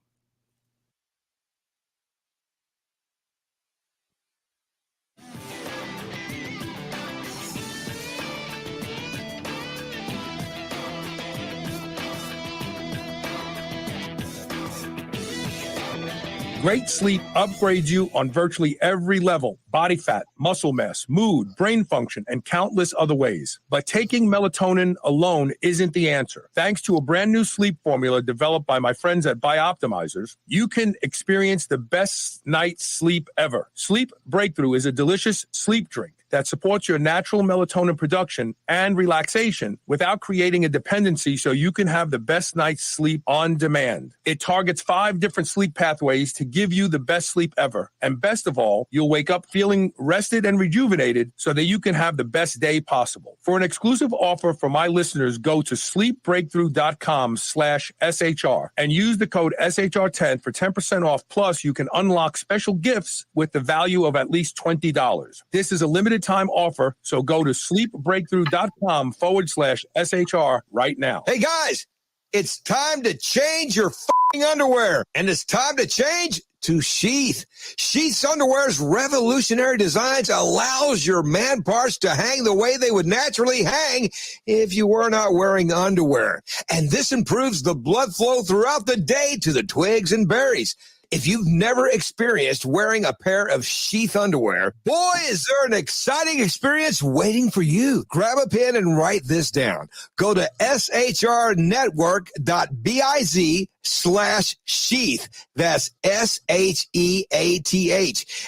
Speaker 2: Great sleep upgrades you on virtually every level: body fat, muscle mass, mood, brain function, and countless other ways. But taking melatonin alone isn't the answer. Thanks to a brand new sleep formula developed by my friends at Bioptimizers, you can experience the best night's sleep ever. Sleep Breakthrough is a delicious sleep drink that supports your natural melatonin production and relaxation without creating a dependency, so you can have the best night's sleep on demand. It targets 5 different sleep pathways to give you the best sleep ever. And best of all, you'll wake up feeling rested and rejuvenated so that you can have the best day possible. For an exclusive offer for my listeners, go to sleepbreakthrough.com/SHR and use the code SHR10 for 10% off. Plus, you can unlock special gifts with the value of at least $20. This is a limited time offer, so go to sleepbreakthrough.com/SHR right now.
Speaker 4: Hey guys, it's time to change your f***ing underwear, and it's time to change to Sheath. Sheath's underwear's revolutionary designs allows your man parts to hang the way they would naturally hang if you were not wearing underwear. And this improves the blood flow throughout the day to the twigs and berries. If you've never experienced wearing a pair of Sheath underwear, boy, is there an exciting experience waiting for you. Grab a pen and write this down. Go to shrnetwork.biz/sheath. That's SHEATH.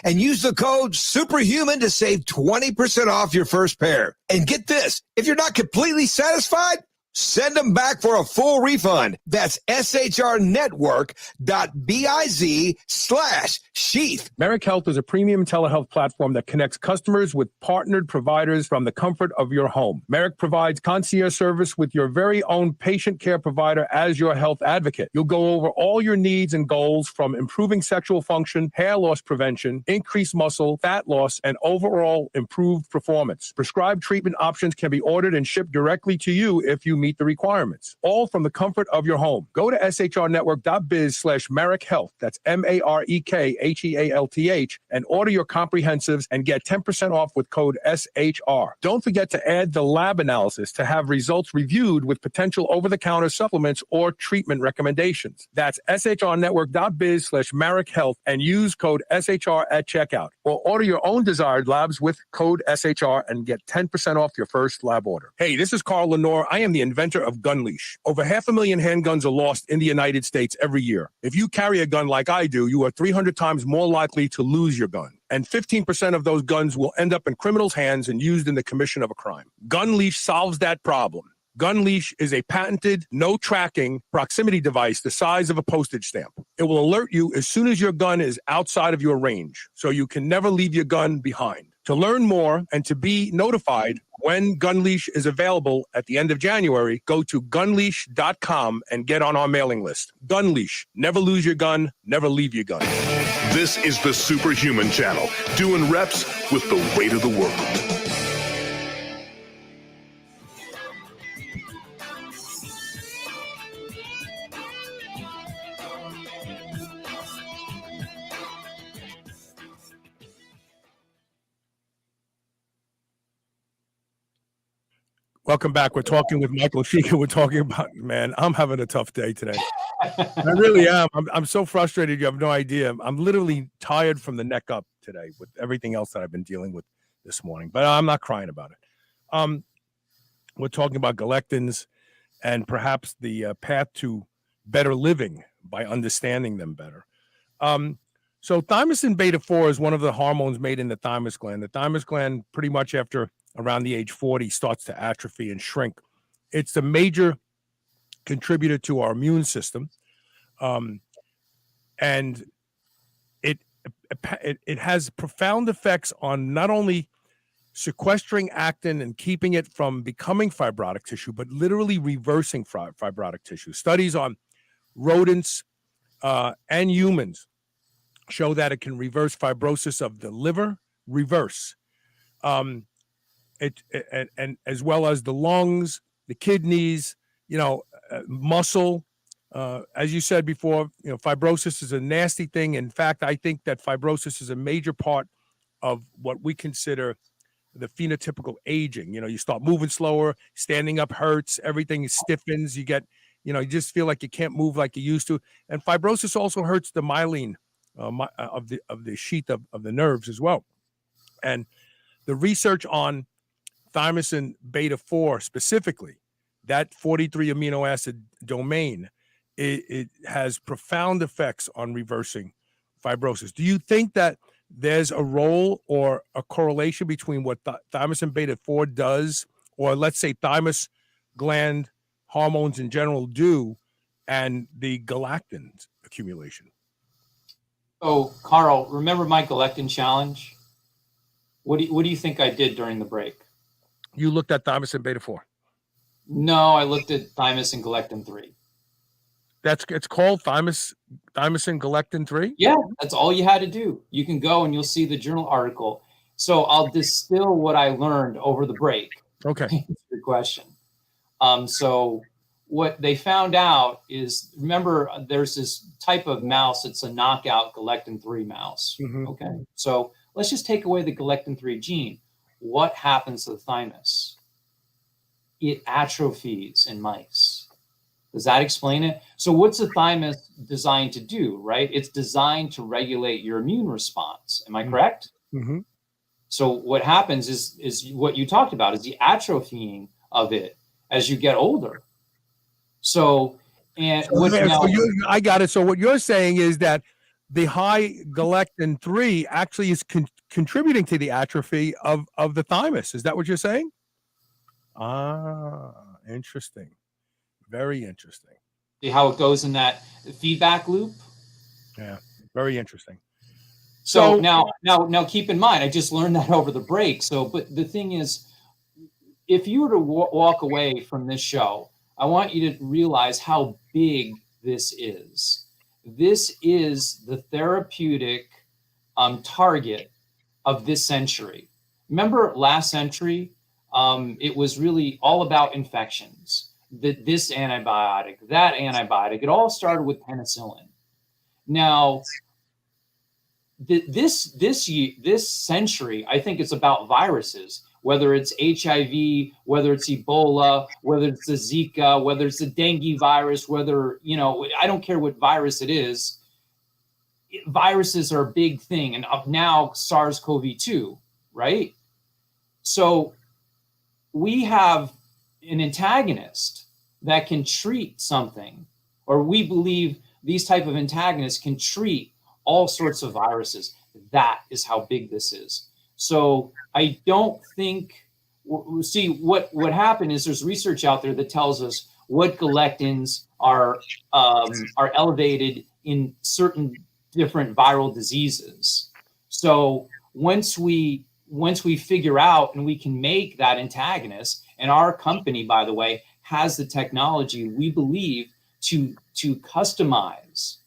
Speaker 4: And use the code SUPERHUMAN to save 20% off your first pair. And get this, if you're not completely satisfied, send them back for a full refund. That's shrnetwork.biz/sheath.
Speaker 2: Merrick Health is a premium telehealth platform that connects customers with partnered providers from the comfort of your home. Merrick provides concierge service with your very own patient care provider as your health advocate. You'll go over all your needs and goals, from improving sexual function, hair loss prevention, increased muscle, fat loss, and overall improved performance. Prescribed treatment options can be ordered and shipped directly to you if you meet the requirements, all from the comfort of your home. Go to shrnetwork.biz/Merrick Health. That's MAREKHEALTH, and order your comprehensives and get 10% off with code SHR. Don't forget to add the lab analysis to have results reviewed with potential over-the-counter supplements or treatment recommendations. That's shrnetwork.biz/Merrick Health and use code SHR at checkout, or order your own desired labs with code SHR and get 10% off your first lab order. Hey, this is Carl Lenore. I am the inventor of GunLeash. Over 500,000 handguns are lost in the United States every year. If you carry a gun like I do, you are 300 times more likely to lose your gun. And 15% of those guns will end up in criminals' hands and used in the commission of a crime. GunLeash solves that problem. GunLeash is a patented, no-tracking proximity device the size of a postage stamp. It will alert you as soon as your gun is outside of your range, so you can never leave your gun behind. To learn more and to be notified when GunLeash is available at the end of January, go to gunleash.com and get on our mailing list. GunLeash. Never lose your gun, never leave your gun.
Speaker 1: This is the Superhuman Channel, doing reps with the weight of the world.
Speaker 2: Welcome back. We're talking with Michael Sheikh. We're talking about, man, I'm having a tough day today. I really am. I'm so frustrated. You have no idea. I'm literally tired from the neck up today with everything else that I've been dealing with this morning, but I'm not crying about it. We're talking about galectins and perhaps the path to better living by understanding them better. So thymosin beta-4 is one of the hormones made in the thymus gland. The thymus gland, pretty much after around the age 40, starts to atrophy and shrink. It's the major contributor to our immune system, and it has profound effects on not only sequestering actin and keeping it from becoming fibrotic tissue, but literally reversing fibrotic tissue. Studies on rodents and humans show that it can reverse fibrosis of the liver, and as well as the lungs, the kidneys, muscle. As you said before, fibrosis is a nasty thing. In fact, I think that fibrosis is a major part of what we consider the phenotypical aging. You start moving slower, standing up hurts, everything stiffens. You get, you just feel like you can't move like you used to. And fibrosis also hurts the myelin of the sheath of the nerves as well. And the research on thymosin beta-4 specifically, that 43 amino acid domain, it has profound effects on reversing fibrosis. Do you think that there's a role or a correlation between what thymosin beta-4 does, or let's say thymus gland hormones in general do, and the galactins accumulation?
Speaker 3: Oh, Carl, remember my Galectin challenge? What do you think I did during the break?
Speaker 2: You looked at thymosin beta-4.
Speaker 3: No, I looked at thymus and Galectin 3.
Speaker 2: It's called thymosin Galectin 3?
Speaker 3: Yeah, that's all you had to do. You can go and you'll see the journal article. So I'll distill what I learned over the break.
Speaker 2: Okay.
Speaker 3: Good question. So what they found out is, remember, there's this type of mouse. It's a knockout Galectin 3 mouse.
Speaker 2: Mm-hmm.
Speaker 3: Okay. So let's just take away the Galectin 3 gene. What happens to the thymus? It atrophies in mice. Does that explain it? So what's the thymus designed to do, right? It's designed to regulate your immune response. Am I correct?
Speaker 2: Mm-hmm.
Speaker 3: So what happens is what you talked about, is the atrophying of it as you get older. So, I got it. So what you're saying is that the high Galectin 3 actually is contributing to the atrophy of the thymus. Is that what you're saying? Ah, interesting. Very interesting. See how it goes in that feedback loop?
Speaker 2: Yeah, very interesting.
Speaker 3: So now keep in mind, I just learned that over the break. So, but the thing is, if you were to walk away from this show, I want you to realize how big this is. This is the therapeutic target of this century. Remember last century, it was really all about infections. This antibiotic, that antibiotic, it all started with penicillin. Now, this century, I think it's about viruses, whether it's HIV, whether it's Ebola, whether it's the Zika, whether it's the dengue virus, whether, I don't care what virus it is. Viruses are a big thing. And up now, SARS-CoV-2, right? So we have an antagonist that can treat something, or we believe these type of antagonists can treat all sorts of viruses. That is how big this is. So I don't think, see, what happened is there's research out there that tells us what galectins are elevated in certain different viral diseases. So once we figure out and we can make that antagonist, and our company, by the way, has the technology, we believe, to customize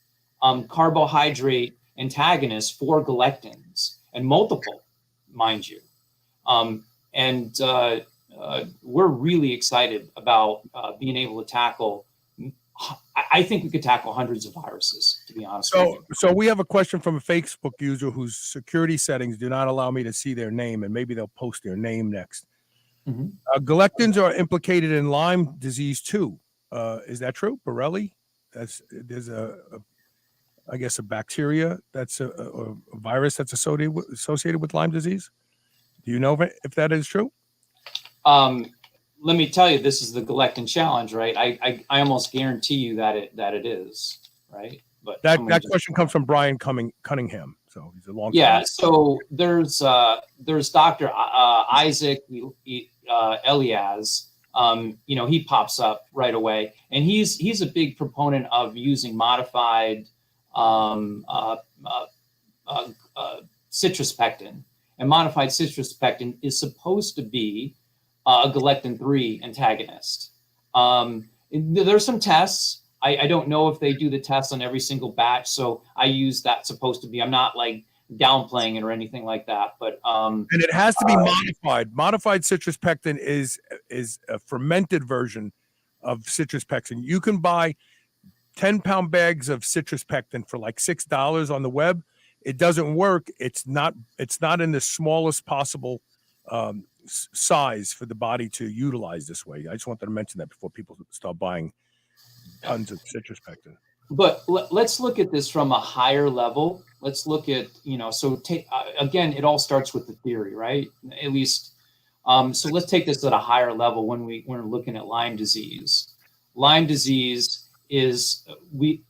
Speaker 3: carbohydrate antagonists for galectins, and multiple, mind you. We're really excited about being able to tackle, I think we could tackle hundreds of viruses, to be honest with you.
Speaker 2: So we have a question from a Facebook user whose security settings do not allow me to see their name, and maybe they'll post their name next. Mm-hmm. Galectins are implicated in Lyme disease too. Is that true? Borrelia? There's I guess a bacteria that's a virus that's associated with Lyme disease. Do you know if that is true?
Speaker 3: Let me tell you, this is the Galectin challenge, right? I almost guarantee you that it is, right? But that
Speaker 2: question comes from Brian Cunningham. So he's a long time.
Speaker 3: Yeah. So there's Dr. Isaac Elias he pops up right away. And he's a big proponent of using modified citrus pectin. And modified citrus pectin is supposed to be a Galectin-3 antagonist. There's some tests. I don't know if they do the tests on every single batch, so I use that supposed to be. I'm not like downplaying it or anything like that, but
Speaker 2: and it has to be modified. Modified citrus pectin is a fermented version of citrus pectin. You can buy 10-pound bags of citrus pectin for like $6 on the web. It doesn't work. It's not in the smallest possible size for the body to utilize this way. I just wanted to mention that before people start buying tons of citrus pectin.
Speaker 3: But let's look at this from a higher level. Let's look at, so again, it all starts with the theory, right? At least, so let's take this at a higher level when we're looking at Lyme disease. Lyme disease is,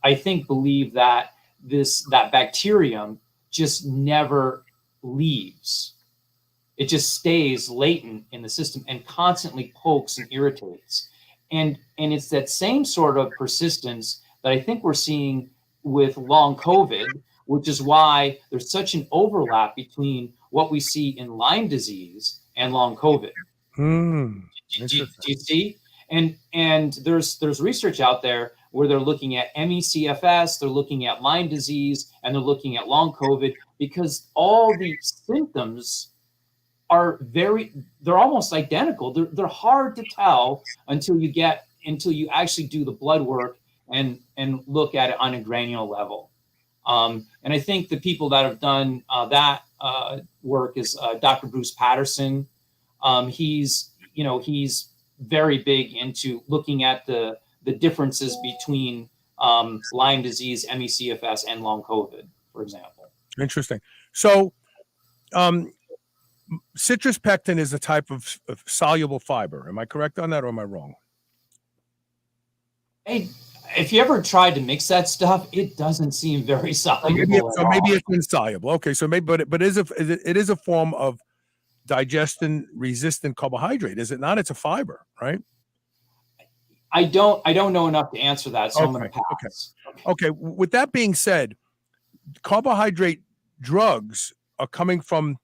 Speaker 3: I think, believe that that bacterium just never leaves. It just stays latent in the system and constantly pokes and irritates. And it's that same sort of persistence that I think we're seeing with long COVID, which is why there's such an overlap between what we see in Lyme disease and long COVID.
Speaker 2: Do
Speaker 3: you see? And there's research out there where they're looking at ME/CFS, they're looking at Lyme disease, and they're looking at long COVID, because all the symptoms are they're almost identical. They're hard to tell until you actually do the blood work and look at it on a granular level. And I think the people that have done that work is Dr. Bruce Patterson. He's very big into looking at the differences between Lyme disease, ME/CFS, and long COVID, for example.
Speaker 2: Interesting. So, citrus pectin is a type of soluble fiber. Am I correct on that, or am I wrong?
Speaker 3: Hey, if you ever tried to mix that stuff, it doesn't seem very soluble.
Speaker 2: Maybe it's insoluble. Okay, so maybe, but it is a form of digestion-resistant carbohydrate, is it not? It's a fiber, right?
Speaker 3: I don't know enough to answer that, so I'm going to pass.
Speaker 2: Okay. With that being said, carbohydrate drugs are coming from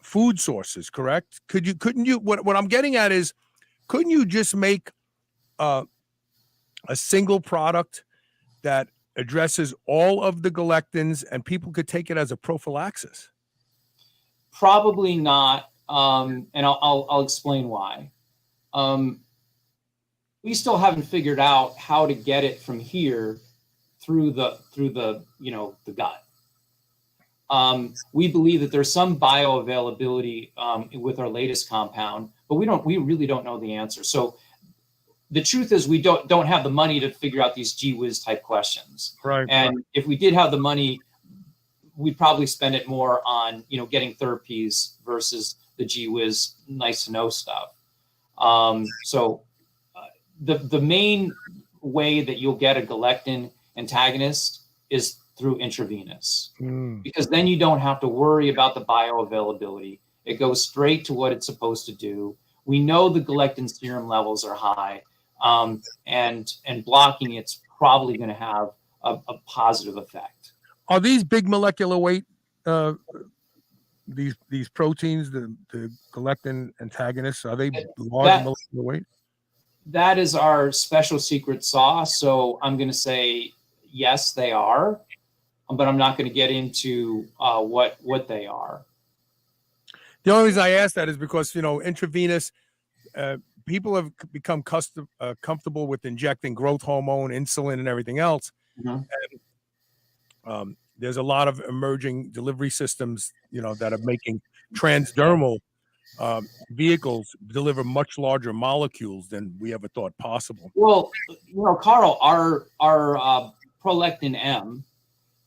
Speaker 2: food sources, correct? Couldn't you? What I'm getting at is, couldn't you just make a single product that addresses all of the galectins and people could take it as a prophylaxis?
Speaker 3: Probably not, and I'll explain why. We still haven't figured out how to get it from here through the gut. We believe that there's some bioavailability with our latest compound, but we really don't know the answer. So the truth is, we don't have the money to figure out these gee whiz type questions.
Speaker 2: Right.
Speaker 3: And if we did have the money, we'd probably spend it more on getting therapies versus the gee whiz nice to know stuff. So the main way that you'll get a galectin antagonist is through intravenous, because then you don't have to worry about the bioavailability. It goes straight to what it's supposed to do. We know the galectin serum levels are high, and blocking it's probably going to have a positive effect.
Speaker 2: Are these big molecular weight? These proteins, the galectin antagonists, are they large molecular weight?
Speaker 3: That is our special secret sauce. So I'm going to say yes, they are, but I'm not going to get into what they are.
Speaker 2: The only reason I ask that is because intravenous. People have become comfortable with injecting growth hormone, insulin, and everything else.
Speaker 3: Mm-hmm.
Speaker 2: And, there's a lot of emerging delivery systems, that are making transdermal vehicles deliver much larger molecules than we ever thought possible.
Speaker 3: Well, Carl, our prolectin M,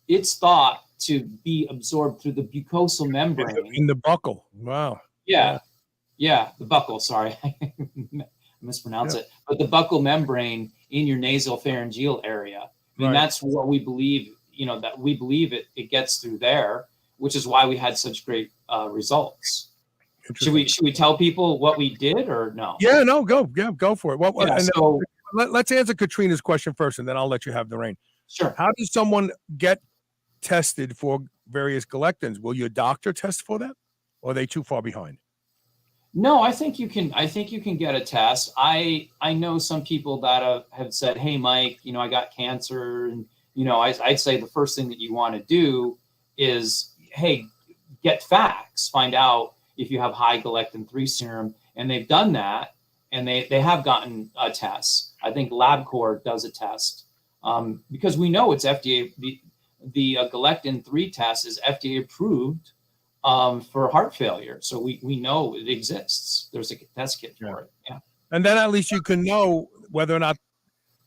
Speaker 3: it's thought to be absorbed through the mucosal membrane
Speaker 2: in the buccal. Wow.
Speaker 3: Yeah, the buccal. Sorry, I mispronounced it. But the buccal membrane in your nasal pharyngeal area. I mean, that's what we believe. That we believe it gets through there, which is why we had such great results. Should we tell people what we did or no?
Speaker 2: Yeah, no, go for it. Well,
Speaker 3: Yeah,
Speaker 2: and
Speaker 3: so
Speaker 2: let's answer Katrina's question first, and then I'll let you have the reign.
Speaker 3: sure.
Speaker 2: How does someone get tested for various galectins? Will your doctor test for that, or are they too far behind?
Speaker 3: No, I think you can. I think you can get a test. I know some people that have said, "Hey, Mike, I got cancer," and I'd say the first thing that you want to do is, hey, get facts, find out if you have high Galectin-3 serum, and they've done that, and they have gotten a test. I think LabCorp does a test because we know it's FDA. The Galectin-3 test is FDA approved for heart failure. So we know it exists. There's a test kit for it. Yeah.
Speaker 2: And then at least you can know whether or not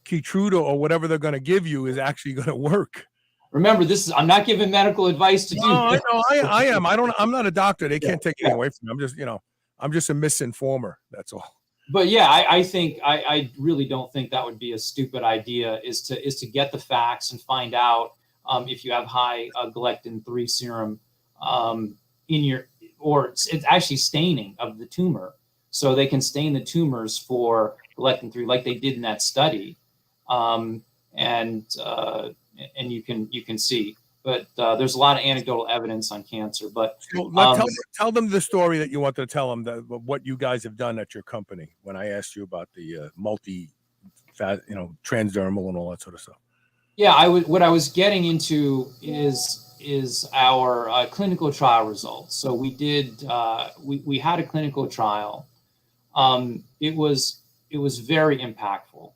Speaker 2: Keytruda or whatever they're going to give you is actually going to work.
Speaker 3: Remember, I'm not giving medical advice to do.
Speaker 2: No, I know. I am. I'm not a doctor. They can't take anything away from me. I'm just a misinformer. That's all.
Speaker 3: But yeah, I think I really don't think that would be a stupid idea is to get the facts and find out if you have high Galectin-3 serum it's actually staining of the tumor. So they can stain the tumors for Galectin-3 like they did in that study. And you can see, but there's a lot of anecdotal evidence on cancer. But
Speaker 2: tell them the story that you wanted to tell them, what you guys have done at your company when I asked you about the multi-fat, transdermal and all that sort of stuff.
Speaker 3: Yeah, what I was getting into is our clinical trial results. So we did we had a clinical trial. It was very impactful.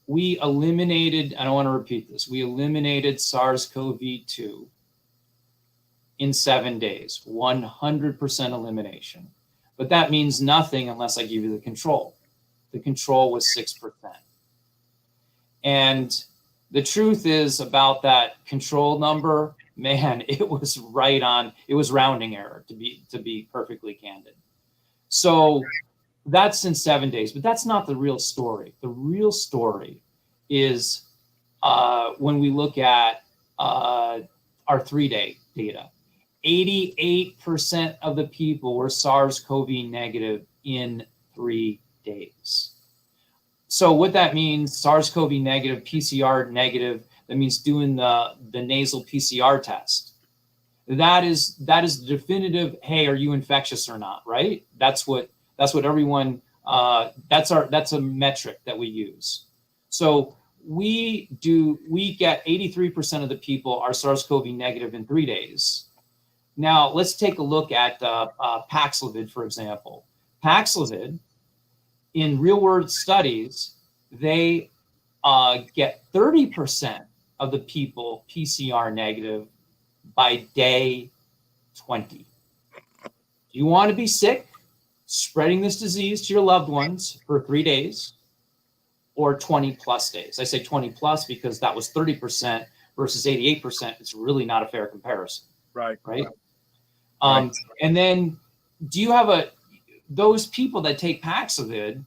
Speaker 3: We eliminated, and I want to repeat this, we eliminated SARS-CoV-2 in 7 days, 100% elimination. But that means nothing unless I give you the control. The control was 6%. And the truth is about that control number, man, it was right on, it was rounding error to be perfectly candid. So that's in 7 days, but that's not the real story. The real story is when we look at our 3-day data. 88% of the people were SARS-CoV negative in 3 days. So what that means, SARS-CoV negative, PCR negative, that means doing the nasal PCR test. That is the definitive, hey, are you infectious or not, right? That's what everyone, that's a metric that we use. So we get 83% of the people are SARS-CoV negative in 3 days. Now let's take a look at Paxlovid, for example. Paxlovid, in real world studies, they get 30% of the people PCR negative by day 20. Do you want to be sick, spreading this disease to your loved ones for 3 days or 20 plus days? I say 20 plus because that was 30% versus 88%. It's really not a fair comparison.
Speaker 2: Right.
Speaker 3: And then do you have those people that take Paxlovid,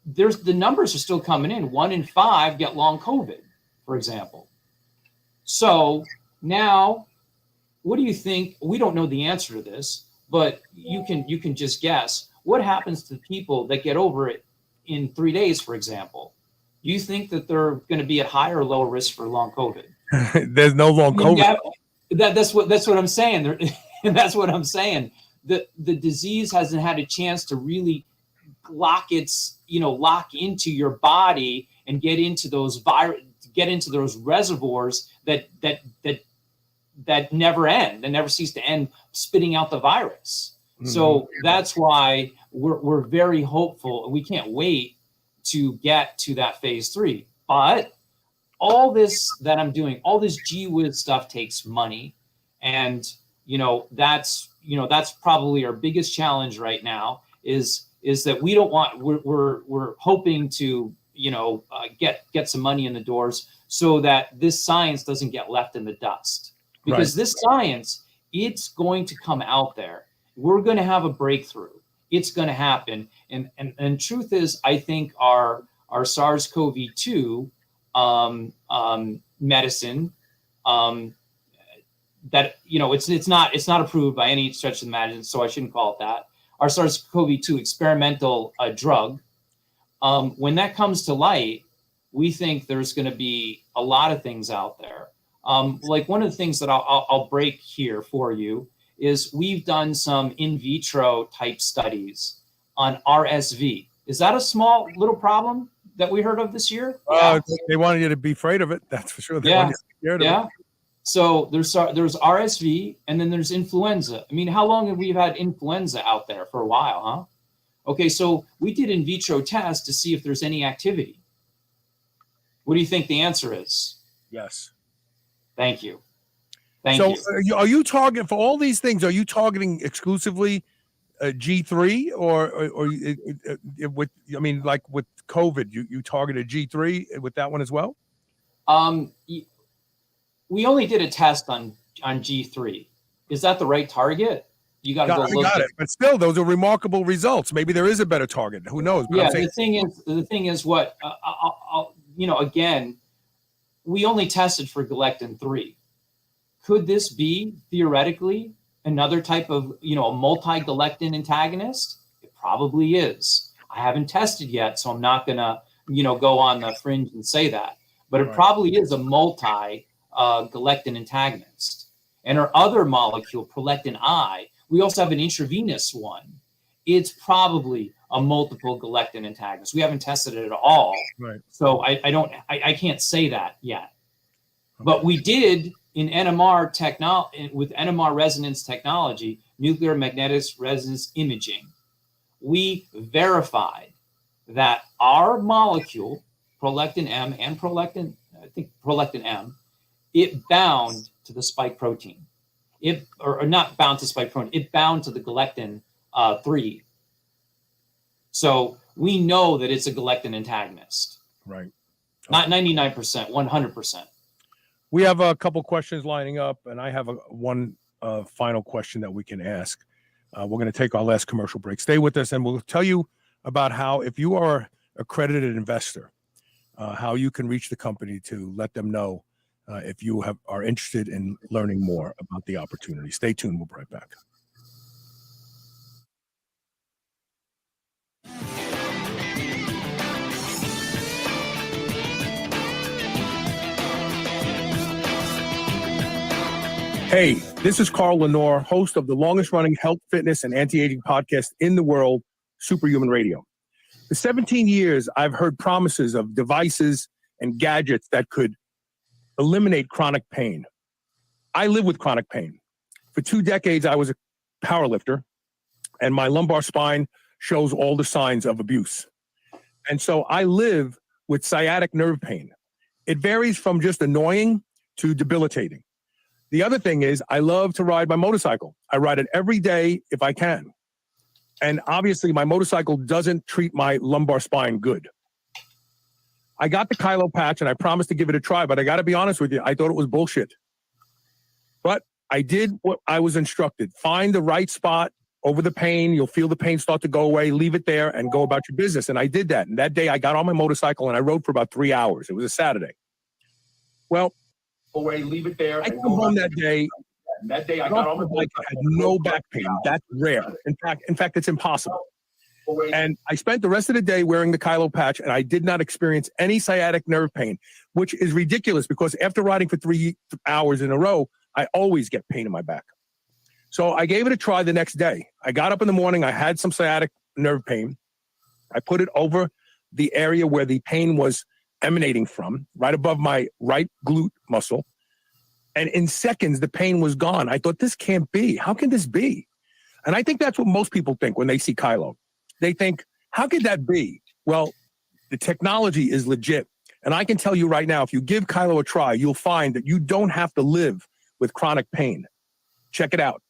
Speaker 3: the numbers are still coming in. 1 in 5 get long COVID, for example. So now, what do you think? We don't know the answer to this, but you can just guess. What happens to people that get over it in 3 days, for example? Do you think that they're going to be at higher or lower risk for long COVID?
Speaker 2: There's no long COVID.
Speaker 3: That's what I'm saying. That's what I'm saying. The disease hasn't had a chance to really lock into your body and get into those reservoirs that never end, that never cease to end, spitting out the virus. Mm-hmm. So that's why we're very hopeful, and we can't wait to get to that phase 3. But all this that I'm doing, all this gee whiz stuff takes money, and that's probably our biggest challenge right now is that we don't want, we're hoping to get some money in the doors so that this science doesn't get left in the dust, because this science, it's going to come out there. We're going to have a breakthrough. It's going to happen. And truth is, I think our SARS-CoV-2 medicine, that, it's not approved by any stretch of the imagination, so I shouldn't call it that. Our SARS-CoV-2 experimental drug. When that comes to light, we think there's going to be a lot of things out there. Like one of the things that I'll break here for you is we've done some in vitro type studies on RSV. Is that a small little problem that we heard of this year?
Speaker 2: They wanted you to be afraid of it. That's for sure. They wanted you to be scared of it.
Speaker 3: So there's RSV, and then there's influenza. I mean, how long have we had influenza out there? For a while, huh? Okay, so we did in vitro tests to see if there's any activity. What do you think the answer is?
Speaker 2: Yes.
Speaker 3: Thank you. Thank you.
Speaker 2: Are you targeting for all these things? Are you targeting exclusively G3 or with? I mean, like with COVID, you targeted G3 with that one as well?
Speaker 3: We only did a test on G3. Is that the right target? You got to go look.
Speaker 2: Got it. But still, those are remarkable results. Maybe there is a better target. Who knows? But
Speaker 3: the thing is, what again, we only tested for Galectin 3. Could this be theoretically another type of a multi-Galectin antagonist? It probably is. I haven't tested yet, so I'm not gonna go on the fringe and say that. But it probably is a multi Galectin antagonist. And our other molecule, prolactin I, we also have an intravenous one. It's probably a multiple Galectin antagonist. We haven't tested it at all.
Speaker 2: Right.
Speaker 3: So I can't say that yet. Okay. But we did in NMR technology, with NMR resonance technology, nuclear magnetic resonance imaging, we verified that our molecule, prolactin M and prolactin M, it bound to the spike protein. Or not bound to spike protein, it bound to the Galectin 3. So we know that it's a Galectin antagonist.
Speaker 2: Right.
Speaker 3: Not 99%, 100%.
Speaker 2: We have a couple questions lining up, and I have one final question that we can ask. We're going to take our last commercial break. Stay with us, and we'll tell you about how, if you are an accredited investor, how you can reach the company to let them know if you are interested in learning more about the opportunity. Stay tuned. We'll be right back. Hey, this is Carl Lenore, host of the longest-running health, fitness, and anti-aging podcast in the world, Superhuman Radio. For 17 years, I've heard promises of devices and gadgets that could eliminate chronic pain. I live with chronic pain. For 2 decades, I was a powerlifter, and my lumbar spine shows all the signs of abuse. And so I live with sciatic nerve pain. It varies from just annoying to debilitating. The other thing is I love to ride my motorcycle. I ride it every day if I can. And obviously my motorcycle doesn't treat my lumbar spine good. I got the Kylo patch and I promised to give it a try, but I got to be honest with you, I thought it was bullshit. But I did what I was instructed. Find the right spot over the pain. You'll feel the pain start to go away. Leave it there and go about your business. And I did that. And that day I got on my motorcycle and I rode for about 3 hours. It was a Saturday. Well, leave it there. I come home that day. That day I got on my bike. I had no back pain. That's rare. In fact, it's impossible. And I spent the rest of the day wearing the Kylo patch, and I did not experience any sciatic nerve pain, which is ridiculous because after riding for 3 hours in a row, I always get pain in my back. So I gave it a try the next day. I got up in the morning. I had some sciatic nerve pain. I put it over the area where the pain was emanating from, right above my right glute muscle. And in seconds, the pain was gone. I thought, this can't be. How can this be? And I think that's what most people think when they see Kylo. They think, how could that be? Well, the technology is legit. And I can tell you right now, if you give Kylo a try, you'll find that you don't have to live with chronic pain. Check it out.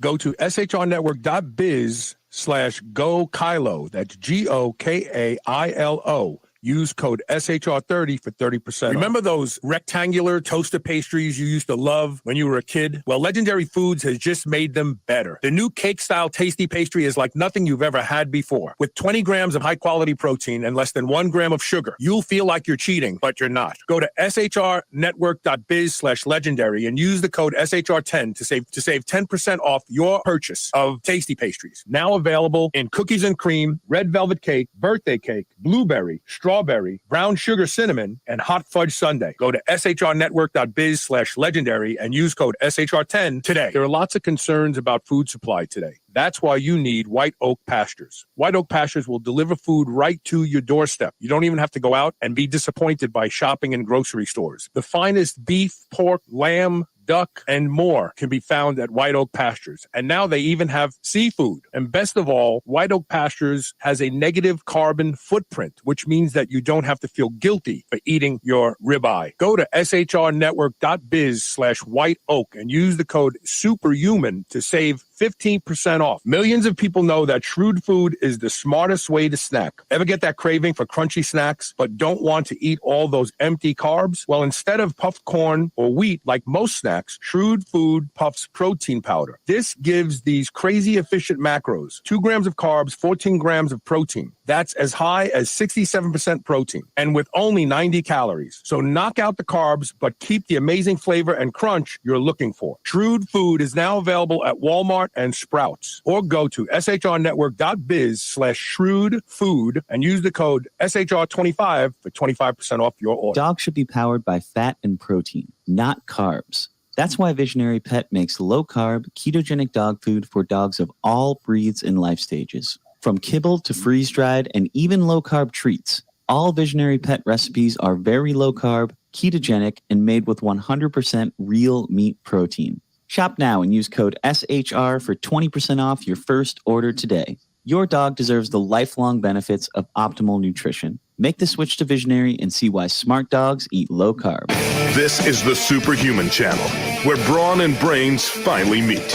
Speaker 2: Go to shrnetwork.biz/GoKylo. That's GoKailo Use code SHR30 for 30%. Remember those rectangular toaster pastries you used to love when you were a kid? Well, Legendary Foods has just made them better. The new cake-style tasty pastry is like nothing you've ever had before. With 20 grams of high-quality protein and less than 1 gram of sugar, you'll feel like you're cheating, but you're not. Go to shrnetwork.biz/legendary and use the code SHR10 to save 10% off your purchase of tasty pastries. Now available in cookies and cream, red velvet cake, birthday cake, blueberry, strawberry, brown sugar cinnamon, and hot fudge sundae. Go to shrnetwork.biz/legendary and use code SHR10 today. There are lots of concerns about food supply today. That's why you need White Oak Pastures. White Oak Pastures will deliver food right to your doorstep. You don't even have to go out and be disappointed by shopping in grocery stores. The finest beef, pork, lamb, duck, and more can be found at White Oak Pastures. And now they even have seafood. And best of all, White Oak Pastures has a negative carbon footprint, which means that you don't have to feel guilty for eating your ribeye. Go to shrnetwork.biz/White Oak and use the code SUPERHUMAN to save 15% off. Millions of people know that shrewd food is the smartest way to snack. Ever get that craving for crunchy snacks, but don't want to eat all those empty carbs? Well, instead of puffed corn or wheat like most snacks, Shrewd Food puffs protein powder. This gives these crazy efficient macros: 2 grams of carbs, 14 grams of protein. That's as high as 67% protein and with only 90 calories. So knock out the carbs, but keep the amazing flavor and crunch you're looking for. Shrewd Food is now available at Walmart and Sprouts, or go to shrnetwork.biz/shrewd food and use the code SHR25 for 25% off your order.
Speaker 5: Dogs should be powered by fat and protein, not carbs. That's why Visionary Pet makes low-carb, ketogenic dog food for dogs of all breeds and life stages. From kibble to freeze-dried and even low-carb treats, all Visionary Pet recipes are very low-carb, ketogenic, and made with 100% real meat protein. Shop now and use code SHR for 20% off your first order today. Your dog deserves the lifelong benefits of optimal nutrition. Make the switch to Visionary and see why smart dogs eat low carb.
Speaker 1: This is the Superhuman Channel, where brawn and brains finally meet.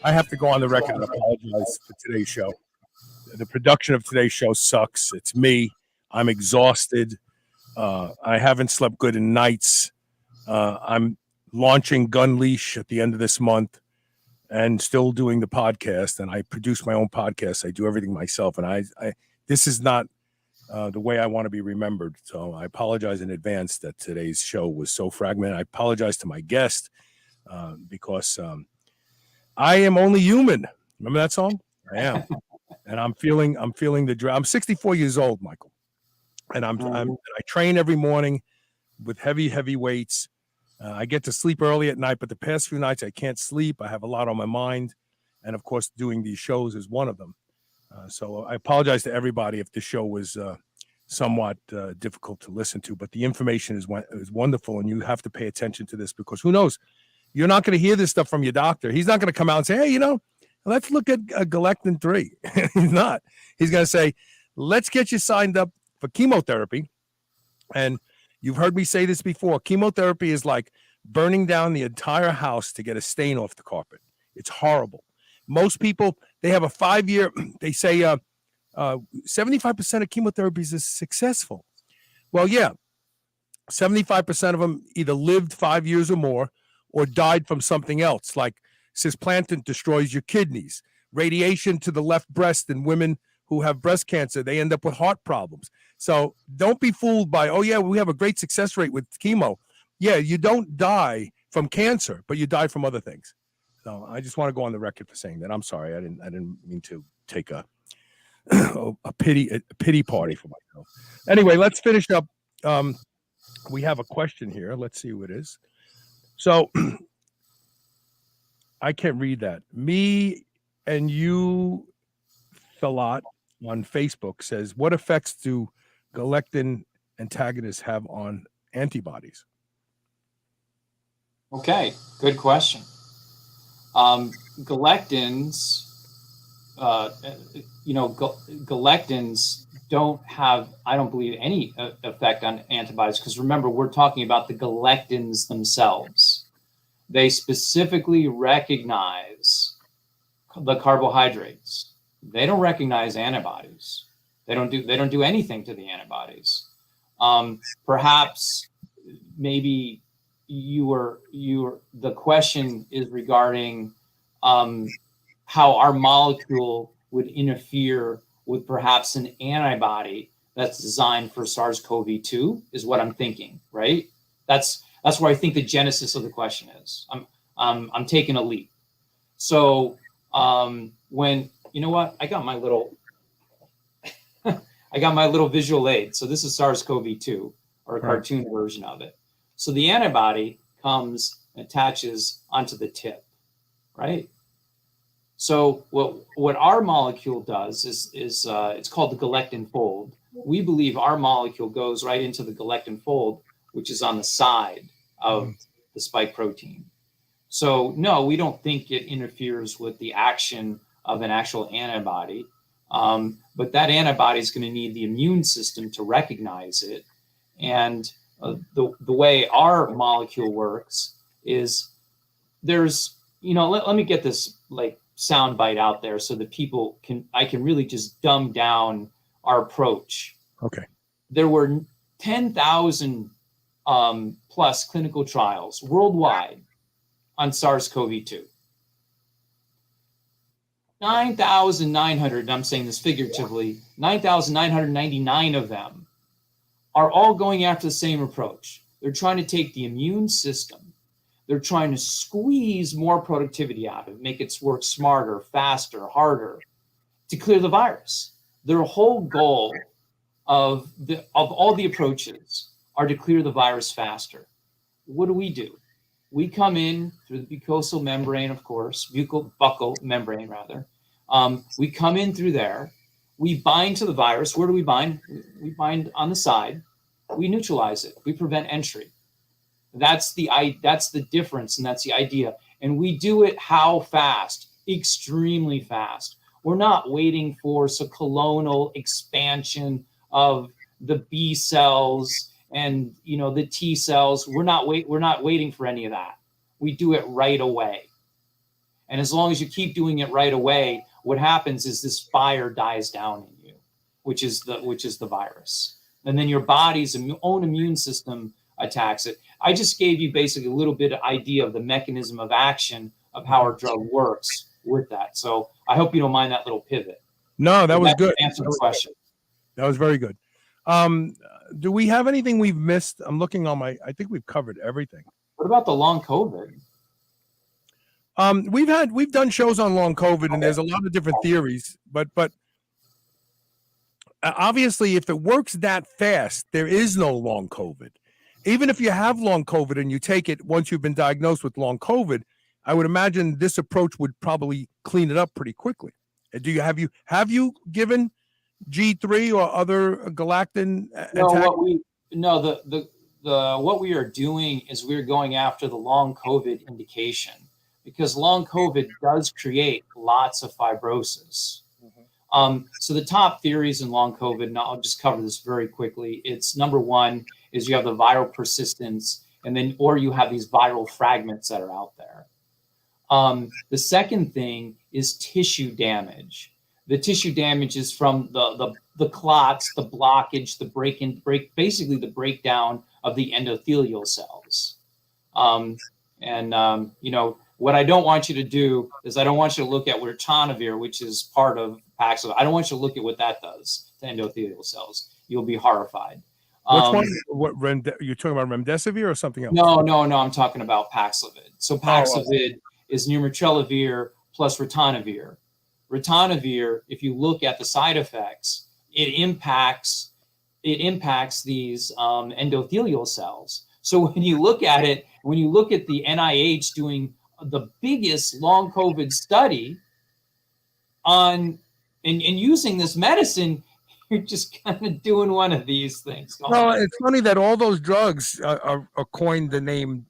Speaker 2: I have to go on the record and apologize for today's show. The production of today's show sucks. It's me. I'm exhausted. I haven't slept good in nights. I'm launching Gun Leash at the end of this month and still doing the podcast. And I produce my own podcast. I do everything myself. And I this is not the way I want to be remembered. So I apologize in advance that today's show was so fragmented. I apologize to my guest because I am only human. Remember that song? I am. And I'm feeling the drive. I'm 64 years old, Michael. And I train every morning with heavy weights. I get to sleep early at night, but the past few nights I can't sleep. I have a lot on my mind. And of course, doing these shows is one of them. So I apologize to everybody if the show was somewhat difficult to listen to, but the information is wonderful. And you have to pay attention to this because who knows, you're not going to hear this stuff from your doctor. He's not going to come out and say, hey, let's look at Galectin 3. He's not. He's going to say, let's get you signed up for chemotherapy. And you've heard me say this before. Chemotherapy is like burning down the entire house to get a stain off the carpet. It's horrible. Most people, they have a 5-year, they say 75% of chemotherapies is successful. Well, yeah, 75% of them either lived 5 years or more or died from something else, like cisplatin destroys your kidneys, radiation to the left breast in women who have breast cancer, they end up with heart problems. So don't be fooled by, oh, yeah, we have a great success rate with chemo. Yeah, you don't die from cancer, but you die from other things. So I just want to go on the record for saying that. I'm sorry. I didn't mean to take a pity party for myself. Anyway, let's finish up. We have a question here. Let's see who it is. So I can't read that. Me and you, Thalat, on Facebook says, what effects do Galectin antagonists have on antibodies?
Speaker 3: Okay, good question. Galectins, Galectins don't have, I don't believe, any effect on antibodies, because remember, we're talking about the Galectins themselves. They specifically recognize the carbohydrates. They don't recognize antibodies. They don't do anything to the antibodies. Perhaps maybe the question is regarding how our molecule would interfere with perhaps an antibody that's designed for SARS-CoV-2 is what I'm thinking, right? That's where I think the genesis of the question is. I'm taking a leap. So when, you know what, I got my little visual aid. So this is SARS-CoV-2, or a cartoon version of it. So the antibody comes and attaches onto the tip, right? So what our molecule does is it's called the Galectin fold. We believe our molecule goes right into the Galectin fold, which is on the side of the spike protein. So no, we don't think it interferes with the action of an actual antibody. But that antibody is going to need the immune system to recognize it. And the way our molecule works is there's, let me get this like sound bite out there so that I can really just dumb down our approach.
Speaker 2: Okay.
Speaker 3: There were 10,000 plus clinical trials worldwide on SARS-CoV-2. 9,900, and I'm saying this figuratively, 9,999 of them are all going after the same approach. They're trying to take the immune system. They're trying to squeeze more productivity out of it, make it work smarter, faster, harder to clear the virus. Their whole goal of all the approaches are to clear the virus faster. What do? We come in through the mucosal membrane, of course, buccal membrane, rather. We come in through there. We bind to the virus. Where do we bind? We bind on the side. We neutralize it. We prevent entry. That's the difference, and that's the idea. And we do it how fast? Extremely fast. We're not waiting for some colonal expansion of the B cells and the T cells. We're not waiting for any of that. We do it right away. And as long as you keep doing it right away, what happens is this fire dies down in you, which is the virus. And then your body's own immune system attacks it. I just gave you basically a little bit of idea of the mechanism of action of how our drug works with that. So I hope you don't mind that little pivot.
Speaker 2: No, that was good.
Speaker 3: Answer the question.
Speaker 2: That was very good. Do we have anything we've missed? I'm looking on I think we've covered everything.
Speaker 3: What about the long COVID?
Speaker 2: We've done shows on long COVID, and there's a lot of different theories, but obviously if it works that fast, there is no long COVID. Even if you have long COVID and you take it once you've been diagnosed with long COVID, I would imagine this approach would probably clean it up pretty quickly. Have you given G3 or other galactin?
Speaker 3: What we are doing is we're going after the long COVID indication, because long COVID does create lots of fibrosis. So the top theories in long COVID, and I'll just cover this very quickly. It's number one is you have the viral persistence, or you have these viral fragments that are out there. The second thing is tissue damage. The tissue damage is from the clots, the blockage, basically the breakdown of the endothelial cells. What I don't want you to do is I don't want you to look at ritonavir, which is part of Paxlovid. I don't want you to look at what that does to endothelial cells. You'll be horrified.
Speaker 2: Which one? You're talking about remdesivir or something else?
Speaker 3: No. I'm talking about Paxlovid. So Paxlovid is nirmatrelvir plus ritonavir. Ritonavir, if you look at the side effects, it impacts these endothelial cells. So when you look at it, when you look at the NIH doing the biggest long COVID study on and using this medicine, you're just kind of doing one of these things.
Speaker 2: Well, it's funny that all those drugs are coined the name,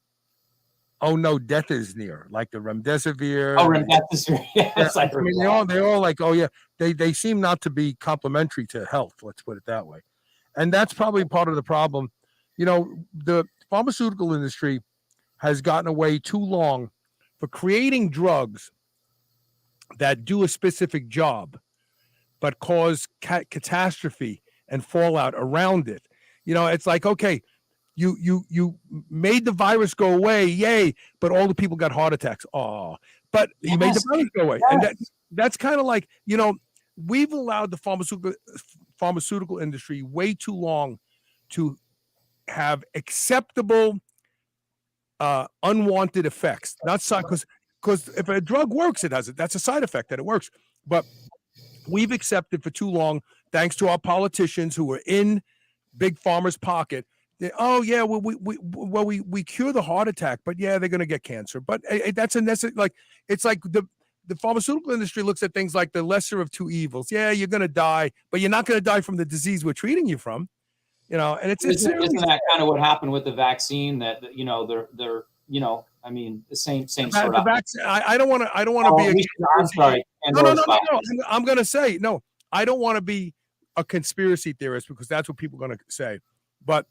Speaker 2: oh no, death is near, like the remdesivir.
Speaker 3: Oh, remdesivir. Yes,
Speaker 2: I mean, they're all like, oh yeah, they seem not to be complementary to health. Let's put it that way. And that's probably part of the problem. The pharmaceutical industry has gotten away too long for creating drugs that do a specific job, but cause catastrophe and fallout around it. You know, it's like, okay, you made the virus go away, yay, but all the people got heart attacks. Oh, but you made the virus go away.
Speaker 3: Yes.
Speaker 2: And that's kind of like, you know, we've allowed the pharmaceutical industry way too long to have acceptable unwanted effects. Not because if a drug works, it has it. That's a side effect that it works. But we've accepted for too long, thanks to our politicians who are in big pharma's pocket. Oh yeah, well we cure the heart attack, but yeah, they're going to get cancer. But that's a necessary. Like, it's like the pharmaceutical industry looks at things like the lesser of two evils. Yeah, you're going to die, but you're not going to die from the disease we're treating you from. You know, and isn't
Speaker 3: that kind of what happened with the vaccine? That you know, they're you know, I mean, the same sort of.
Speaker 2: I don't want to be.
Speaker 3: I'm sorry.
Speaker 2: No. I'm going to say no. I don't want to be a conspiracy theorist, because that's what people are going to say. But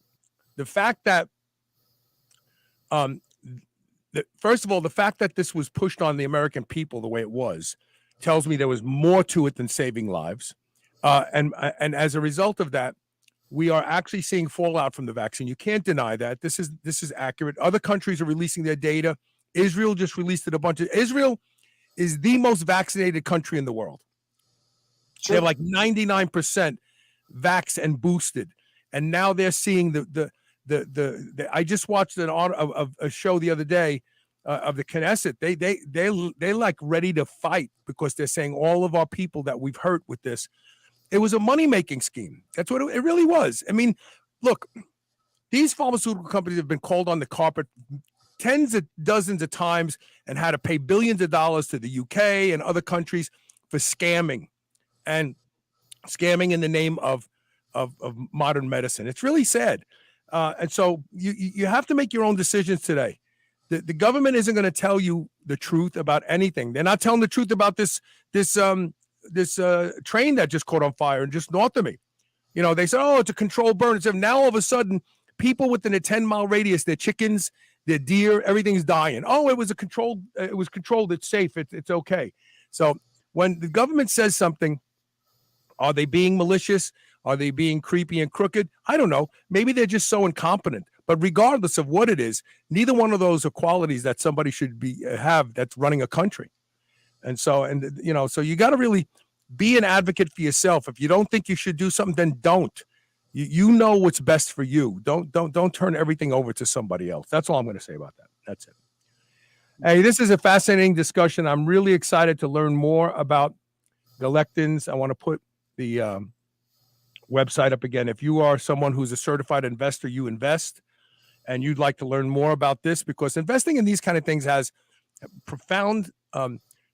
Speaker 2: the fact that, first of all, the fact that this was pushed on the American people the way it was tells me there was more to it than saving lives. And as a result of that, we are actually seeing fallout from the vaccine. You can't deny that. This is accurate. Other countries are releasing their data. Israel just released it a bunch of. Israel is the most vaccinated country in the world. Sure. They're like 99% vax and boosted, and now they're seeing the I just watched of a show the other day of the Knesset. They're like ready to fight, because they're saying all of our people that we've hurt with this. It was a money-making scheme. That's what it really was. I mean, look, these pharmaceutical companies have been called on the carpet tens of dozens of times and had to pay billions of dollars to the UK and other countries for scamming in the name of modern medicine. It's really sad. And so you have to make your own decisions today. The government isn't going to tell you the truth about anything. They're not telling the truth about this train that just caught on fire and just north of me. You know, they said, oh, it's a controlled burn. So now all of a sudden, people within a 10-mile radius, their chickens, their deer, everything's dying. Oh, it was controlled. It's safe. It's okay. So when the government says something, are they being malicious? Are they being creepy and crooked? I don't know. Maybe they're just so incompetent. But regardless of what it is, neither one of those are qualities that somebody should have that's running a country. And so you got to really be an advocate for yourself. If you don't think you should do something, then don't. You know what's best for you. Don't turn everything over to somebody else. That's all I'm going to say about that. That's it. Hey, this is a fascinating discussion. I'm really excited to learn more about Galectins. I want to put the website up again. If you are someone who's a certified investor, you invest, and you'd like to learn more about this, because investing in these kind of things has profound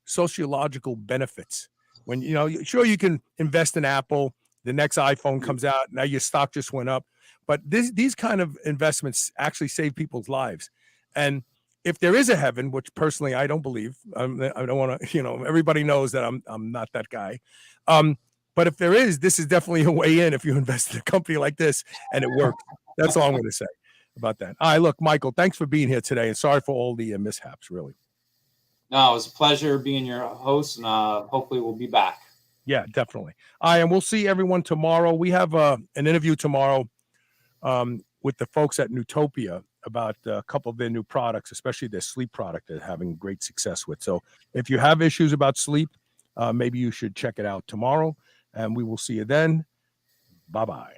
Speaker 2: sociological benefits. When sure, you can invest in Apple, the next iPhone comes out, now your stock just went up, but these kind of investments actually save people's lives. And if there is a heaven, which personally I don't believe, I don't want to, everybody knows that I'm not that guy. But if there is, this is definitely a way in if you invest in a company like this and it works. That's all I'm going to say about that. All right, look, Michael, thanks for being here today, and sorry for all the mishaps, really.
Speaker 3: No, it was a pleasure being your host, and hopefully we'll be back.
Speaker 2: Yeah, definitely. All right, and we'll see everyone tomorrow. We have an interview tomorrow with the folks at Newtopia about a couple of their new products, especially their sleep product they're having great success with. So if you have issues about sleep, maybe you should check it out tomorrow, and we will see you then. Bye-bye.